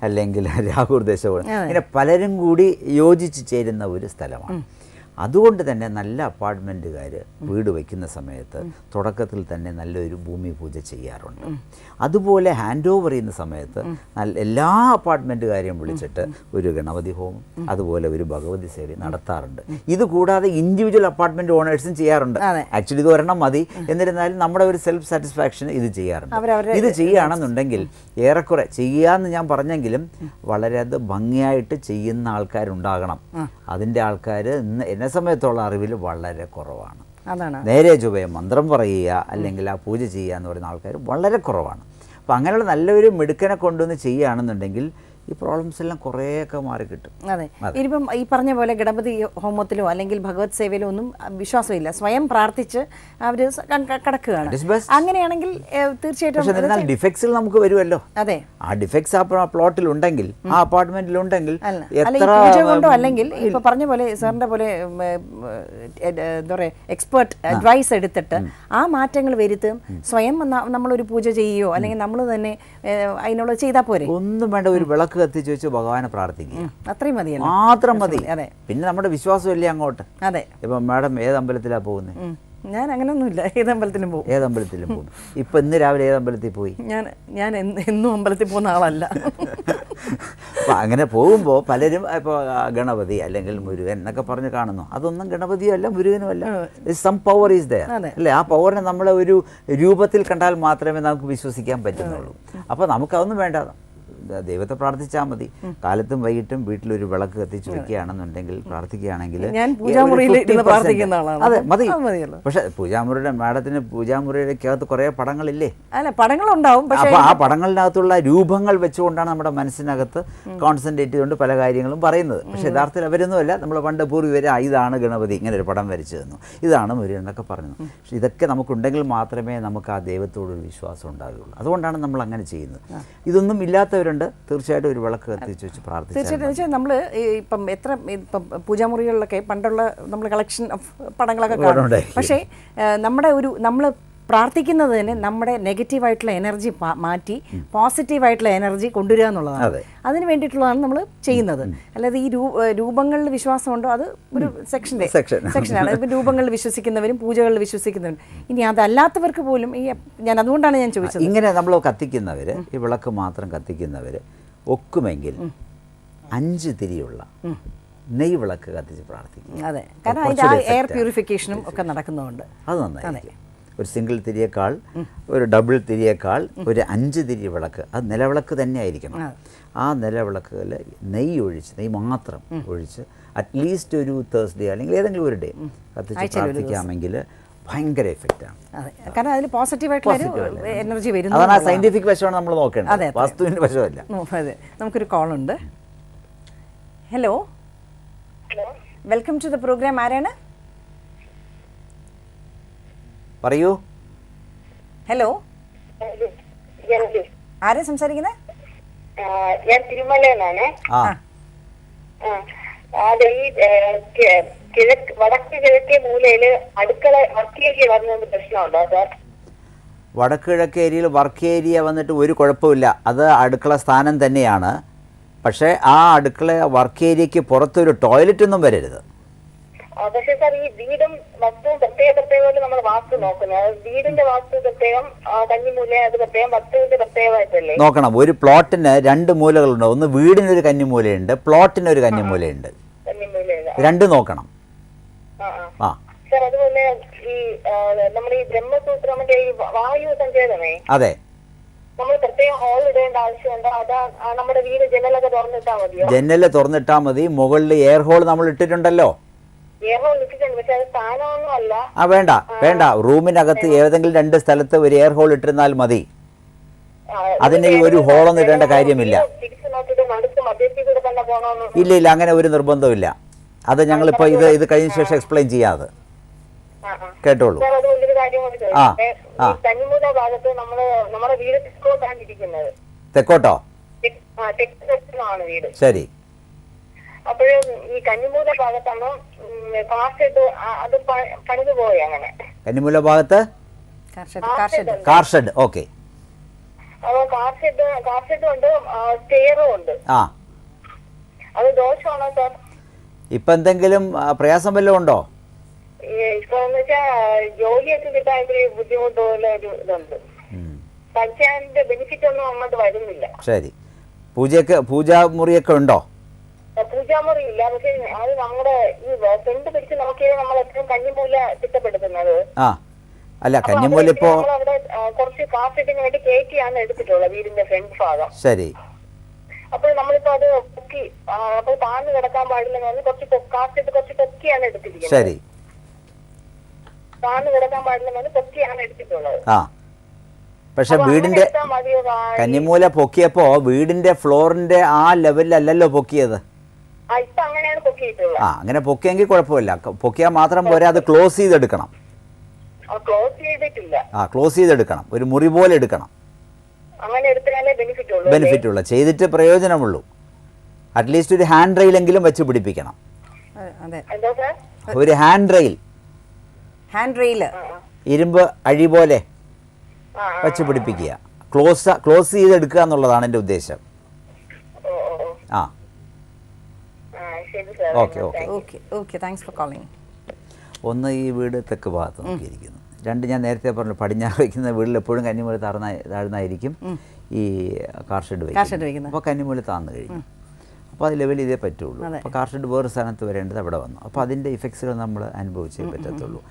അല്ലെങ്കിൽ രാഹുർദശ ഓടുന്ന, ഇങ്ങനെ പലരും കൂടി യോജിച്ച് ചേരുന്ന ഒരു സ്ഥലമാണ്. അതുകൊണ്ട് തന്നെ നല്ല അപ്പാർട്ട്മെൻറ്റുകാർ വീട് വയ്ക്കുന്ന സമയത്ത് തുടക്കത്തിൽ തന്നെ നല്ലൊരു ഭൂമി പൂജ ചെയ്യാറുണ്ട്. അതുപോലെ ഹാൻഡ് ഓവർ ചെയ്യുന്ന സമയത്ത് എല്ലാ അപ്പാർട്ട്മെൻറ്റുകാരെയും വിളിച്ചിട്ട് ഒരു ഗണപതി ഹോമം, അതുപോലെ ഒരു ഭഗവതി സേവ നടത്താറുണ്ട്. ഇത് കൂടാതെ ഇൻഡിവിജ്വൽ അപ്പാർട്ട്മെൻറ്റ് ഓണേഴ്സും ചെയ്യാറുണ്ട്. ആക്ച്വലി ഇത് ഒരെണ്ണം മതി, എന്നിരുന്നാലും നമ്മുടെ ഒരു സെൽഫ് സാറ്റിസ്ഫാക്ഷൻ ഇത് ചെയ്യാറുണ്ട്. ഇത് ചെയ്യുകയാണെന്നുണ്ടെങ്കിൽ ഏറെക്കുറെ ചെയ്യാമെന്ന് ഞാൻ പറഞ്ഞെങ്കിലും വളരെ അത് ഭംഗിയായിട്ട് ചെയ്യുന്ന ആൾക്കാരുണ്ടാകണം. അതിൻ്റെ ആൾക്കാർ എന്നെ സമയത്തുള്ള അറിവിൽ വളരെ കുറവാണ്. നേരെ ചൊവ്വേ മന്ത്രം പറയുക അല്ലെങ്കിൽ ആ പൂജ ചെയ്യുക എന്ന് പറയുന്ന ആൾക്കാർ വളരെ കുറവാണ്. അപ്പോൾ അങ്ങനെയുള്ള നല്ലൊരു മിടുക്കനെ കൊണ്ടുവന്ന് ചെയ്യുകയാണെന്നുണ്ടെങ്കിൽ ഈ പ്രോബ്ലംസ് എല്ലാം കുറേയൊക്കെ മാറി കിട്ടും. അതെ. ഇനിയിപ്പം ഈ പറഞ്ഞ പോലെ ഗണപതി ഹോമത്തിലോ അല്ലെങ്കിൽ ഭഗവത് സേവയിലോ ഒന്നും വിശ്വാസമില്ല, സ്വയം പ്രാർത്ഥിച്ച് അവർ കടക്കുകയാണ്. അങ്ങനെയാണെങ്കിൽ തീർച്ചയായിട്ടും ഡിഫക്ട്സുകൾ നമുക്ക് വരുമല്ലോ. അതെ, ആ ഡിഫക്ട്സ് ആ പ്ലോട്ടിൽ ഉണ്ടെങ്കിൽ, ആ അപ്പാർട്ട്മെന്റിൽ ഉണ്ടെങ്കിൽ, കൊണ്ടോ അല്ലെങ്കിൽ ഇപ്പൊ പറഞ്ഞ പോലെ സാറിന്റെ പോലെ എന്താ പറയുക എക്സ്പേർട്ട് അഡ്വൈസ് എടുത്തിട്ട് ആ മാറ്റങ്ങൾ വരുത്തും. സ്വയം നമ്മളൊരു പൂജ ചെയ്യുകയോ അല്ലെങ്കിൽ നമ്മൾ തന്നെ അതിനുള്ള ചെയ്താൽ പോരെ. ഒന്നും വേണ്ട, ഒരു വിളക്ക് കത്തിച്ച് വെച്ച് ഭഗവാനെ പ്രാർത്ഥിക്കുക, അത്രയും മതി, മാത്രം മതി. പിന്നെ നമ്മുടെ വിശ്വാസമല്ലേ അങ്ങോട്ട്. അതെ. ഇപ്പൊ മാഡം ഏത് അമ്പലത്തിലാണ് പോകുന്നത്? ഞാൻ അങ്ങനെയൊന്നുമില്ല, ഏതമ്പലത്തിലും പോകും. ഏതമ്പലത്തിലും പോകും. ഇപ്പൊ ഇന്ന് രാവിലെ ഏതമ്പലത്തിൽ പോയി? ഞാൻ എന്നും അമ്പലത്തിൽ പോകുന്ന ആളല്ല. അപ്പം അങ്ങനെ പോകുമ്പോൾ പലരും ഇപ്പോൾ ഗണപതി അല്ലെങ്കിൽ മുരുകൻ എന്നൊക്കെ പറഞ്ഞ് കാണുന്നു. അതൊന്നും ഗണപതിയും അല്ല, മുരുകനും അല്ല. സം പവർ ഈസ് ദയർ അല്ലേ? ആ പവറിനെ നമ്മളെ ഒരു രൂപത്തിൽ കണ്ടാൽ മാത്രമേ നമുക്ക് വിശ്വസിക്കാൻ പറ്റുന്നുള്ളൂ. അപ്പോൾ നമുക്കതൊന്നും വേണ്ട, ദൈവത്തെ പ്രാർത്ഥിച്ചാൽ മതി. കാലത്തും വൈകിട്ടും വീട്ടിലൊരു വിളക്ക് കത്തിച്ച് വെക്കുകയാണെന്നുണ്ടെങ്കിൽ, പ്രാർത്ഥിക്കുകയാണെങ്കിൽ അതെ മതി. പക്ഷെ പൂജാമുറിയുടെ മാഡത്തിന് പൂജാമുറിയുടെക്കകത്ത് കുറേ പടങ്ങളില്ലേ? അല്ല, പടങ്ങളുണ്ടാവും. അപ്പോൾ ആ പടങ്ങളിനകത്തുള്ള രൂപങ്ങൾ വെച്ചുകൊണ്ടാണ് നമ്മുടെ മനസ്സിനകത്ത് കോൺസെൻട്രേറ്റ് ചെയ്തുകൊണ്ട് പല കാര്യങ്ങളും പറയുന്നത്. പക്ഷെ യഥാർത്ഥത്തിൽ അവരൊന്നുമല്ല. നമ്മൾ പണ്ട് പൂർവ്വം ഇതാണ് ഗണപതി, ഇങ്ങനെ ഒരു പടം വരച്ചു തന്നു, ഇതാണ് മുരുകൻ എന്നൊക്കെ പറഞ്ഞു. പക്ഷെ ഇതൊക്കെ നമുക്കുണ്ടെങ്കിൽ മാത്രമേ നമുക്ക് ആ ദൈവത്തോടൊരു വിശ്വാസം ഉണ്ടാകുകയുള്ളൂ. അതുകൊണ്ടാണ് നമ്മൾ അങ്ങനെ ചെയ്യുന്നത്. ഇതൊന്നും ഇല്ലാത്തവരുണ്ട്, തീർച്ചയായിട്ടും ഒരു വിളക്ക് കത്തിച്ച് വെച്ച് പ്രാർത്ഥിച്ചു. തീർച്ചയായിട്ടും നമ്മൾ ഇപ്പം പൂജാമുറികളിലൊക്കെ പണ്ടുള്ള നമ്മൾ കളക്ഷൻ ഓഫ് പടങ്ങളൊക്കെ കാണും. പക്ഷേ നമ്മൾ പ്രാർത്ഥിക്കുന്നത് തന്നെ നമ്മുടെ നെഗറ്റീവായിട്ടുള്ള എനർജി മാറ്റി പോസിറ്റീവായിട്ടുള്ള എനർജി കൊണ്ടുവരിക എന്നുള്ളതാണ്. അതിന് വേണ്ടിയിട്ടുള്ളതാണ് നമ്മൾ ചെയ്യുന്നത്. അല്ലാതെ ഈ രൂപങ്ങളിൽ വിശ്വാസമുണ്ടോ, അത് ഒരു സെക്ഷനാണ്. ഇപ്പം രൂപങ്ങളിൽ വിശ്വസിക്കുന്നവരും പൂജകളിൽ വിശ്വസിക്കുന്നവരും. ഇനി അതല്ലാത്തവർക്ക് പോലും ഞാൻ അതുകൊണ്ടാണ് ഞാൻ ചോദിച്ചത്. ഇങ്ങനെ നമ്മൾ കത്തിക്കുന്നവർ, ഈ വിളക്ക് മാത്രം കത്തിക്കുന്നവർ ഒക്കുമെങ്കിൽ 5 തിരിയുള്ള നെയ് വിളക്ക് കത്തിച്ച് പ്രാർത്ഥിക്കും. അതെ, കാരണം അതിൻ്റെ എയർ പ്യൂരിഫിക്കേഷനും ഒക്കെ നടക്കുന്നതുകൊണ്ട് അത് നന്നായിരിക്കും. ഒരു സിംഗിൾ തിരിയേക്കാൾ, ഒരു ഡബിൾ തിരിയേക്കാൾ ഒരു 5 തിരി വിളക്ക്, അത് നിലവിളക്ക് തന്നെ ആയിരിക്കണം. ആ നിലവിളക്കുകൾ നെയ്യ് മാത്രം ഒഴിച്ച് അറ്റ്ലീസ്റ്റ് ഒരു തേഴ്സ്ഡേ അല്ലെങ്കിൽ ഏതെങ്കിലും ഒരു ഡേ കത്തിച്ച് പ്രാർത്ഥിക്കാമെങ്കിൽ ഭയങ്കര എഫക്റ്റാണ്. കാരണം അതിൽ പോസിറ്റീവായിട്ടുള്ള എനർജി വരുന്നു. അതാണ് ആ സയന്റിഫിക് വശമാണ് നമ്മൾ നോക്കേണ്ടത്, വാസ്തുവിൻ്റെ വശമല്ല. അതെ, നമുക്കൊരു കോളുണ്ട്. Hello, welcome to the programme. ആരാണ്? പറയൂ. ഹലോ, ആരാ സംസാരിക്കുന്നത്? ഞാൻ തിരുമലയിലാണ്. അത് ഈ വടക്ക് കിഴക്കേ മൂലയില് അടുക്കള വർക്ക് ഏരിയ വരുന്ന പ്രശ്നമുണ്ടോ സാർ? വടക്ക് കിഴക്ക് ഏരിയയിൽ വർക്ക് ഏരിയ വന്നിട്ട് ഒരു കുഴപ്പമില്ല, അത് അടുക്കള സ്ഥാനം തന്നെയാണ്. പക്ഷേ ആ അടുക്കള വർക്ക് ഏരിയക്ക് പുറത്തൊരു ടോയ്ലറ്റ് ഒന്നും വരരുത്. പക്ഷേ സാർ, ഈ വീടും വസ്തുവും പ്രത്യേകം നമ്മൾ വാസ്തു നോക്കുന്നത്, വീടിന്റെ വാസ്തു പ്രത്യേകം, കന്നിമൂല അത് പ്രത്യേകം, വസ്തുവിന്റെ പ്രത്യേകമായിട്ടല്ലേ നോക്കണം. ഒരു പ്ലോട്ടിന് 2 മൂലകളുണ്ട്. ഒന്ന് വീടിനൊരു കന്നിമൂലയുണ്ട്, പ്ലോട്ടിനൊരു കന്നിമൂലയുണ്ട്. രണ്ടും നോക്കണം. സാർ, അതുപോലെ ഈ നമ്മുടെ ഈ ബ്രഹ്മസൂത്രം ഈ വായു സഞ്ചേതമേ, അതെ, നമ്മൾ പ്രത്യേകം ഹോൾ ഇടേണ്ട ആവശ്യമുണ്ടോ? അതാ നമ്മുടെ വീട് ജനലൊക്കെ തുറന്നിട്ടാ മതിയോ? ജനല് തുറന്നിട്ടാ മതി. മുകളിൽ എയർ ഹോൾ നമ്മൾ ഇട്ടിട്ടുണ്ടല്ലോ. വേണ്ട വേണ്ട, റൂമിനകത്ത് ഏതെങ്കിലും 2 സ്ഥലത്ത് ഒരു എയർ ഹോൾ ഇട്ടിരുന്നാൽ മതി. അതിന് ഒരു ഹോളൊന്നും ഇടേണ്ട കാര്യമില്ല. ഇല്ല, അങ്ങനെ ഒരു നിർബന്ധമില്ല. അത് ഞങ്ങളിപ്പോൾ ഇത് കഴിഞ്ഞ ശേഷം എക്സ്പ്ലെയിൻ ചെയ്യാതെ കേട്ടോളൂ. തെക്കോട്ടോ? ശരി. അപ്പോഴും ഈ കന്നിമൂല ഭാഗത്താണ് അത് പണിത് പോയി. അങ്ങനെ കന്നിമൂല ഭാഗത്ത് കാർ ഷെഡ്. ഓക്കെ, അപ്പൊ കാർ ഷെഡ് ഉണ്ട്, സ്റ്റെയറും ഉണ്ട്. അത് ദോഷമാണോ സാർ? ഇപ്പൊ എന്തെങ്കിലും പ്രയാസം വല്ലതും ഉണ്ടോ? ഇപ്പൊ ജോലിയൊക്കെ കിട്ടാൻ ബുദ്ധിമുട്ട് പോലെ ഒരു ഇതുണ്ട്. പഠിച്ചതിന്റെ ബെനിഫിറ്റ് ഒന്നും അങ്ങോട്ട് വരുന്നില്ല. ശരി. പൂജാമുറിയൊക്കെ ഉണ്ടോ? പൂജാമുറി ഇല്ല. പക്ഷെ അത് നമ്മുടെ ഈ ഫ്രണ്ട് പിടിച്ച് നോക്കിയത് നമ്മൾ എപ്പോഴും കന്നിമൂല ചിട്ടപ്പെടുത്തുന്നത്. അല്ല, കന്നിമൂല ഇപ്പോ അവിടെ കുറച്ച് കാർഷെഡിന് വേണ്ടി കേക്കിയാണ് എടുത്തിട്ടുള്ളത്, വീടിന്റെ ഫ്രണ്ട് ഭാഗം. ശരി. അപ്പോൾ നമ്മളിപ്പോ അത് പൊക്കി, അപ്പൊ താഴ്ന്നു കിടക്കാൻ പാടില്ലെന്ന് പറഞ്ഞ് കുറച്ച് കാർഷെഡ് കുറച്ച് പൊക്കിയാണ് എടുത്തിരിക്കുന്നത്. ശരി. താഴ്ന്നു കിടക്കാൻ പാടില്ലെന്ന് പറഞ്ഞ് പൊക്കിയാണ് എടുത്തിട്ടുള്ളത്. പക്ഷെ വീടിന്റെ കന്നിമൂല പൊക്കിയപ്പോ വീടിന്റെ ഫ്ലോറിന്റെ ആ ലെവലിലല്ലല്ലോ പൊക്കിയത്. അങ്ങനെ പൊക്കിയെങ്കിൽ കുഴപ്പമില്ല. പൊക്കിയാൽ മാത്രം പോരാ, അത് ക്ലോസ് ചെയ്തെടുക്കണം. ക്ലോസ് ചെയ്തെടുക്കണം, ഒരു മുറി പോലെ എടുക്കണം. ബെനിഫിറ്റ് ഉള്ള ചെയ്തിട്ട് പ്രയോജനമുള്ളൂ. അറ്റ്ലീസ്റ്റ് ഒരു ഹാൻഡ് റെയിലെങ്കിലും വെച്ച് പിടിപ്പിക്കണം. ഒരു ഹാൻഡ് റെയിൽ, ഇരുമ്പ് അഴി പോലെ വെച്ച് പിടിപ്പിക്കുക. ക്ലോസ് ചെയ്തെടുക്കുക എന്നുള്ളതാണ് എൻ്റെ ഉദ്ദേശം. ഒന്ന്, ഈ വീട് തെക്ക് ഭാഗത്ത് നോക്കിയിരിക്കുന്നു. 2, ഞാൻ നേരത്തെ പറഞ്ഞു, പടിഞ്ഞാറ് വയ്ക്കുന്ന വീട്ടിൽ എപ്പോഴും കന്നിമൂല താഴ്ന്നായിരിക്കും ഈ കാർ ഷെഡ് വയ്ക്കുന്നത്. അപ്പോൾ കന്നിമൂല താഴ്ന്നു കഴിഞ്ഞു. അപ്പോൾ അത് ലെവൽ ചെയ്തേ പറ്റുള്ളൂ. അപ്പോൾ കാർ ഷെഡ് വേറെ സ്ഥാനത്ത് വരേണ്ടത് അവിടെ വന്നു. അപ്പോൾ അതിൻ്റെ ഇഫക്ട്സുകൾ നമ്മൾ അനുഭവിച്ചേ പറ്റത്തുള്ളൂ.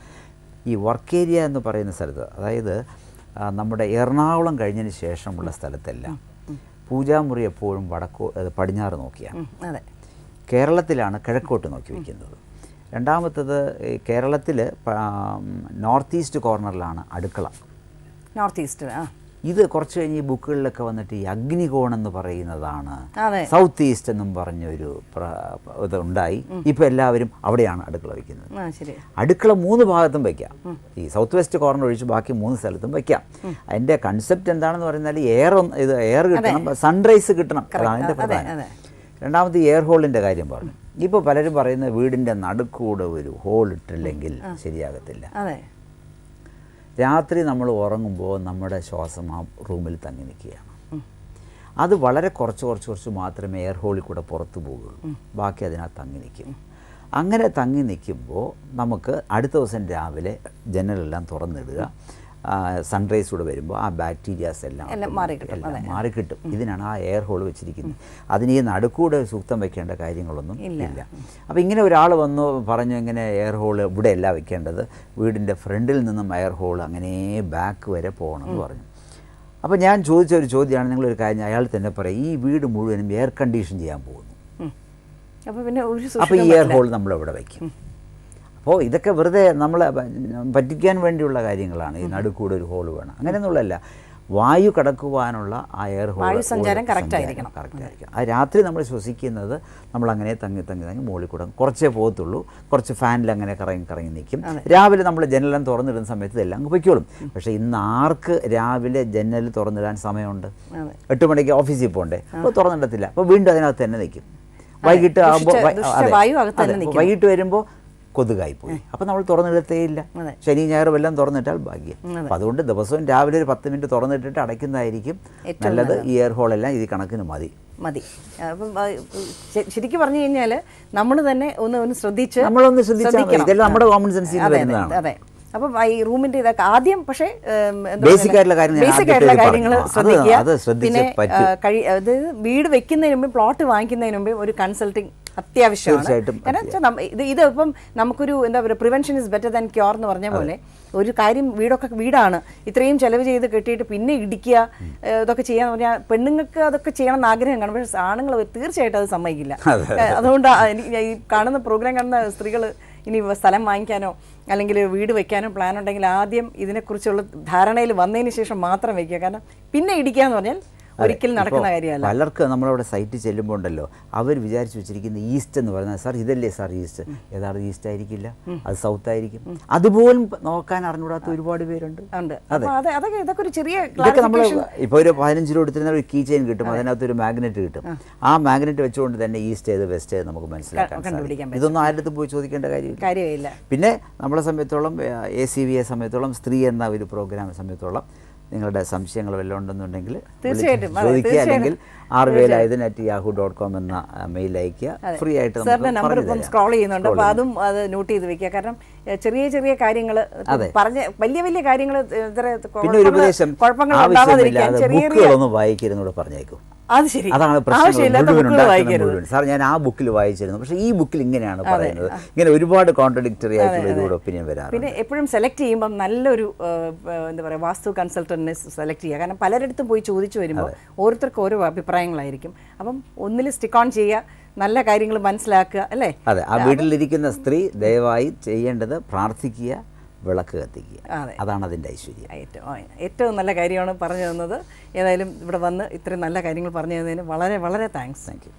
ഈ വർക്ക് ഏരിയ എന്ന് പറയുന്ന സ്ഥലത്ത്, അതായത് നമ്മുടെ എറണാകുളം കഴിഞ്ഞതിന് ശേഷമുള്ള സ്ഥലത്തെല്ലാം പൂജാമുറി എപ്പോഴും പടിഞ്ഞാറ് നോക്കിയാണ്. കേരളത്തിലാണ് കിഴക്കോട്ട് നോക്കി വയ്ക്കുന്നത്. രണ്ടാമത്തത്, കേരളത്തിൽ നോർത്ത് ഈസ്റ്റ് കോർണറിലാണ് അടുക്കള. നോർത്ത് ഈസ്റ്റ് ഇത് കുറച്ച് കഴിഞ്ഞ് ഈ ബുക്കുകളിലൊക്കെ വന്നിട്ട് ഈ അഗ്നികോൺ എന്ന് പറയുന്നതാണ്, സൗത്ത് ഈസ്റ്റ് എന്നും പറഞ്ഞൊരു ഇതുണ്ടായി. ഇപ്പം എല്ലാവരും അവിടെയാണ് അടുക്കള വയ്ക്കുന്നത്. അടുക്കള 3 ഭാഗത്തും വയ്ക്കാം. ഈ സൗത്ത് വെസ്റ്റ് കോർണർ ഒഴിച്ച് ബാക്കി 3 സ്ഥലത്തും വയ്ക്കാം. അതിൻ്റെ കൺസെപ്റ്റ് എന്താണെന്ന് പറഞ്ഞാൽ എയർ കിട്ടണം, സൺറൈസ് കിട്ടണം, അതാണ് അതിൻ്റെ പ്രധാനം. രണ്ടാമത് എയർ ഹോളിൻ്റെ കാര്യം പറഞ്ഞു. ഇപ്പോൾ പലരും പറയുന്ന വീടിൻ്റെ നടുക്കൂടെ ഒരു ഹോൾ ഇട്ടില്ലെങ്കിൽ ശരിയാകത്തില്ല. രാത്രി നമ്മൾ ഉറങ്ങുമ്പോൾ നമ്മുടെ ശ്വാസം ആ റൂമിൽ തങ്ങി നിൽക്കുകയാണ്. അത് വളരെ കുറച്ച് മാത്രമേ എയർ ഹോളിൽ കൂടെ പുറത്തു പോകുള്ളൂ, ബാക്കി അതിനകത്ത് തങ്ങി നിൽക്കും. അങ്ങനെ തങ്ങി നിൽക്കുമ്പോൾ നമുക്ക് അടുത്ത ദിവസം രാവിലെ ജനലെല്ലാം തുറന്നിടുക, സൺറൈസ് കൂടെ വരുമ്പോൾ ആ ബാക്ടീരിയാസ് എല്ലാം മാറിക്കിട്ടും. ഇതിനാണ് ആ എയർ ഹോൾ വെച്ചിരിക്കുന്നത്. അതിന് ഈ നടുക്കൂടെ സൂക്തം വെക്കേണ്ട കാര്യങ്ങളൊന്നും ഇല്ല. അപ്പോൾ ഇങ്ങനെ ഒരാൾ വന്നു പറഞ്ഞു, ഇങ്ങനെ എയർ ഹോൾ ഇവിടെയല്ല വെക്കേണ്ടത്, വീടിൻ്റെ ഫ്രണ്ടിൽ നിന്നും എയർ ഹോൾ അങ്ങനെ ബാക്ക് വരെ പോകണം എന്ന് പറഞ്ഞു. അപ്പോൾ ഞാൻ ചോദിച്ച ഒരു ചോദ്യമാണ്, നിങ്ങളൊരു കാര്യം അയാൾ തന്നെ പറയും, ഈ വീട് മുഴുവനും എയർ കണ്ടീഷൻ ചെയ്യാൻ പോകുന്നു, അപ്പോൾ ഈ എയർ ഹോൾ നമ്മളെവിടെ വയ്ക്കും? അപ്പോൾ ഇതൊക്കെ വെറുതെ നമ്മളെ പറ്റിക്കാൻ വേണ്ടിയുള്ള കാര്യങ്ങളാണ്. ഈ നടുക്കൂടെ ഒരു ഹോൾ വേണം, അങ്ങനെയൊന്നുള്ളതല്ല. വായു കടക്കുവാനുള്ള ആ എയർ ഹോൾ കറക്റ്റായിരിക്കണം. ആ രാത്രി നമ്മൾ ശ്വസിക്കുന്നത് നമ്മളങ്ങനെ തങ്ങി മുകളിൽ കൂടെ കുറച്ചേ പോകത്തുള്ളൂ. കുറച്ച് ഫാനിൽ അങ്ങനെ കറങ്ങി നിൽക്കും. രാവിലെ നമ്മൾ ജനലെല്ലാം തുറന്നിടുന്ന സമയത്ത് ഇതെല്ലാം അങ്ങ് പൊയ്ക്കോളും. പക്ഷേ ഇന്ന് ആർക്ക് രാവിലെ ജനൽ തുറന്നിടാൻ സമയമുണ്ട്? 8 മണിക്ക് ഓഫീസിൽ പോകണ്ടേ, അപ്പോൾ തുറന്നിടത്തില്ല. അപ്പോൾ വീണ്ടും അതിനകത്ത് തന്നെ നിൽക്കും. വൈകിട്ട് ആകുമ്പോൾ വൈകിട്ട് വരുമ്പോൾ കൊതുകായി പോയി, അപ്പോൾ നമ്മൾ തുറന്നിടത്തേയില്ല. ശനി ഞായറും എല്ലാം തുറന്നിട്ടാൽ ഭാഗ്യം. അപ്പോൾ അതുകൊണ്ട് ദിവസവും രാവിലെ ഒരു 10 മിനിറ്റ് തുറന്നിട്ടിട്ട് അടയ്ക്കുന്നതായിരിക്കും നല്ലത്. ഈ എയർ ഹോളെല്ലാം ഇത് കണക്കിന് മതി. അപ്പം ശരിക്കും പറഞ്ഞു കഴിഞ്ഞാൽ നമ്മൾ തന്നെ ഒന്ന് ശ്രദ്ധിച്ച് ഇതെല്ലാം നമ്മുടെ കോമൺ സെൻസിൽ വരുന്നതാണ്. അതെ. അപ്പം ഈ റൂമിന്റെ ഇതൊക്കെ ആദ്യം പക്ഷേ ബേസിക് ആയിട്ടുള്ള കാര്യങ്ങൾ ശ്രദ്ധിക്കുക. പിന്നെ വീട് വെക്കുന്നതിന് മുമ്പ്, പ്ലോട്ട് വാങ്ങിക്കുന്നതിന് മുമ്പ് ഒരു കൺസൾട്ടിങ് അത്യാവശ്യമാണ്. കാരണം ഇത് ഇപ്പം നമുക്കൊരു എന്താ പറയുക, prevention is better than cure എന്ന് പറഞ്ഞ പോലെ ഒരു കാര്യം, വീടാണ് ഇത്രയും ചെലവ് ചെയ്ത് കെട്ടിയിട്ട് പിന്നെ ഇടിക്കുക, ഇതൊക്കെ ചെയ്യാന്ന് പറഞ്ഞാൽ പെണ്ണുങ്ങൾക്ക് അതൊക്കെ ചെയ്യണമെന്ന് ആഗ്രഹം കാണും. പക്ഷേ ആണുങ്ങൾ തീർച്ചയായിട്ടും അത് സമ്മതിക്കില്ല. അതുകൊണ്ട് ഈ കാണുന്ന പ്രോഗ്രാം കാണുന്ന സ്ത്രീകൾ ഇനി സ്ഥലം വാങ്ങിക്കാനോ അല്ലെങ്കിൽ വീട് വെക്കാനോ പ്ലാൻ ഉണ്ടെങ്കിൽ ആദ്യം ഇതിനെക്കുറിച്ചുള്ള ധാരണയിൽ വന്നതിന് ശേഷം മാത്രം വയ്ക്കുക. കാരണം പിന്നെ ഇടിക്കുക എന്ന് പറഞ്ഞാൽ ഒരിക്കലും നടക്കുന്ന കാര്യമല്ല. പലർക്ക് നമ്മളവിടെ സൈറ്റിൽ ചെല്ലുമ്പോൾ ഉണ്ടല്ലോ, അവർ വിചാരിച്ചു വെച്ചിരിക്കുന്ന ഈസ്റ്റ് എന്ന് പറഞ്ഞാൽ, സാർ ഇതല്ലേ സാർ ഈസ്റ്റ്, യഥാർത്ഥ ഈസ്റ്റ് ആയിരിക്കില്ല, അത് സൗത്ത് ആയിരിക്കും. അതുപോലും നോക്കാൻ അറിഞ്ഞുകൂടാത്ത ഒരുപാട് പേരുണ്ട്. ഇതൊക്കെ നമ്മൾ ഇപ്പോൾ ഒരു 15 രൂപ കൊടുത്തിരുന്ന ഒരു കീ ചെയിൻ കിട്ടും, അതിനകത്ത് ഒരു മാഗ്നറ്റ് കിട്ടും. ആ മാഗ്നറ്റ് വെച്ചുകൊണ്ട് തന്നെ ഈസ്റ്റ് ഏത് വെസ്റ്റ് ഏത് നമുക്ക് മനസ്സിലാക്കാൻ. ഇതൊന്നും ആരുടെ പോയി ചോദിക്കേണ്ട കാര്യമില്ല. പിന്നെ നമ്മളെ സംബന്ധിച്ചോളം ACVയെ സംബന്ധിച്ചോളം, സ്ത്രീ എന്ന ഒരു പ്രോഗ്രാമിനെ സംബന്ധിച്ചോളം നിങ്ങളുടെ സംശയങ്ങൾ വല്ലതും ഉണ്ടെന്നുണ്ടെങ്കിൽ തീർച്ചയായിട്ടും ചോദിക്കുക, അല്ലെങ്കിൽ arvelaidhan@yahoo.com എന്ന മെയിൽ അയക്കുക. ഫ്രീ ആയിട്ട് നമ്പർ ഇപ്പം സ്ക്രോൾ ചെയ്യുന്നുണ്ട്, അപ്പോൾ അതും അത് നോട്ട് ചെയ്ത് വെക്കുക. കാരണം ചെറിയ കാര്യങ്ങൾ പറഞ്ഞ വലിയ കാര്യങ്ങൾ പിന്നെ ഒരു ഉപദേശം, ബുക്കുകളൊന്നും വായിക്കരുതെന്നൂടെ പറഞ്ഞേക്കും. അത് ശരി, അതാണ് പ്രശ്നം. സാർ ഞാൻ ആ ബുക്കിൽ വായിച്ചിരുന്നു, പക്ഷേ ഈ ബുക്കിൽ ഇങ്ങനെയാണ് പറയുന്നത്. ഇങ്ങനെ ഒരുപാട് കോൺട്രഡിക്ടറി ആയിട്ടുള്ള ഇതിലൂടെ ഒപ്പീനിയൻ വരാറുണ്ട്. പിന്നെ എപ്പോഴും സെലക്ട് ചെയ്യുമ്പം നല്ലൊരു എന്താ പറയുക, വാസ്തു കൺസൾട്ടന്റിനെ സെലക്ട് ചെയ്യുക. കാരണം പലരിടത്തും പോയി ചോദിച്ചു വരുമ്പോൾ ഓരോരുത്തർക്കും ഓരോ അഭിപ്രായങ്ങളായിരിക്കും. അപ്പം ഒന്നിൽ സ്റ്റിക്ക് ഓൺ ചെയ്യുക, നല്ല കാര്യങ്ങൾ മനസ്സിലാക്കുക, അല്ലേ? അതെ. ആ വീട്ടിലിരിക്കുന്ന സ്ത്രീ ദയവായി ചെയ്യേണ്ടത് പ്രാർത്ഥിക്കുക, വിളക്ക് കത്തിക്കുക. അതാണ് അതിൻ്റെ ഐശ്വര്യം. ഏറ്റവും നല്ല കാര്യമാണ് പറഞ്ഞു തന്നത്. ഏതായാലും ഇവിടെ വന്ന് ഇത്രയും നല്ല കാര്യങ്ങൾ പറഞ്ഞു തന്നതിന് വളരെ വളരെ താങ്ക്സ്. Thank you.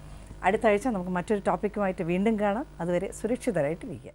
അടുത്ത ആഴ്ച നമുക്ക് മറ്റൊരു ടോപ്പിക്കുമായിട്ട് വീണ്ടും കാണാം. അതുവരെ സുരക്ഷിതരായിട്ടിരിക്കുക.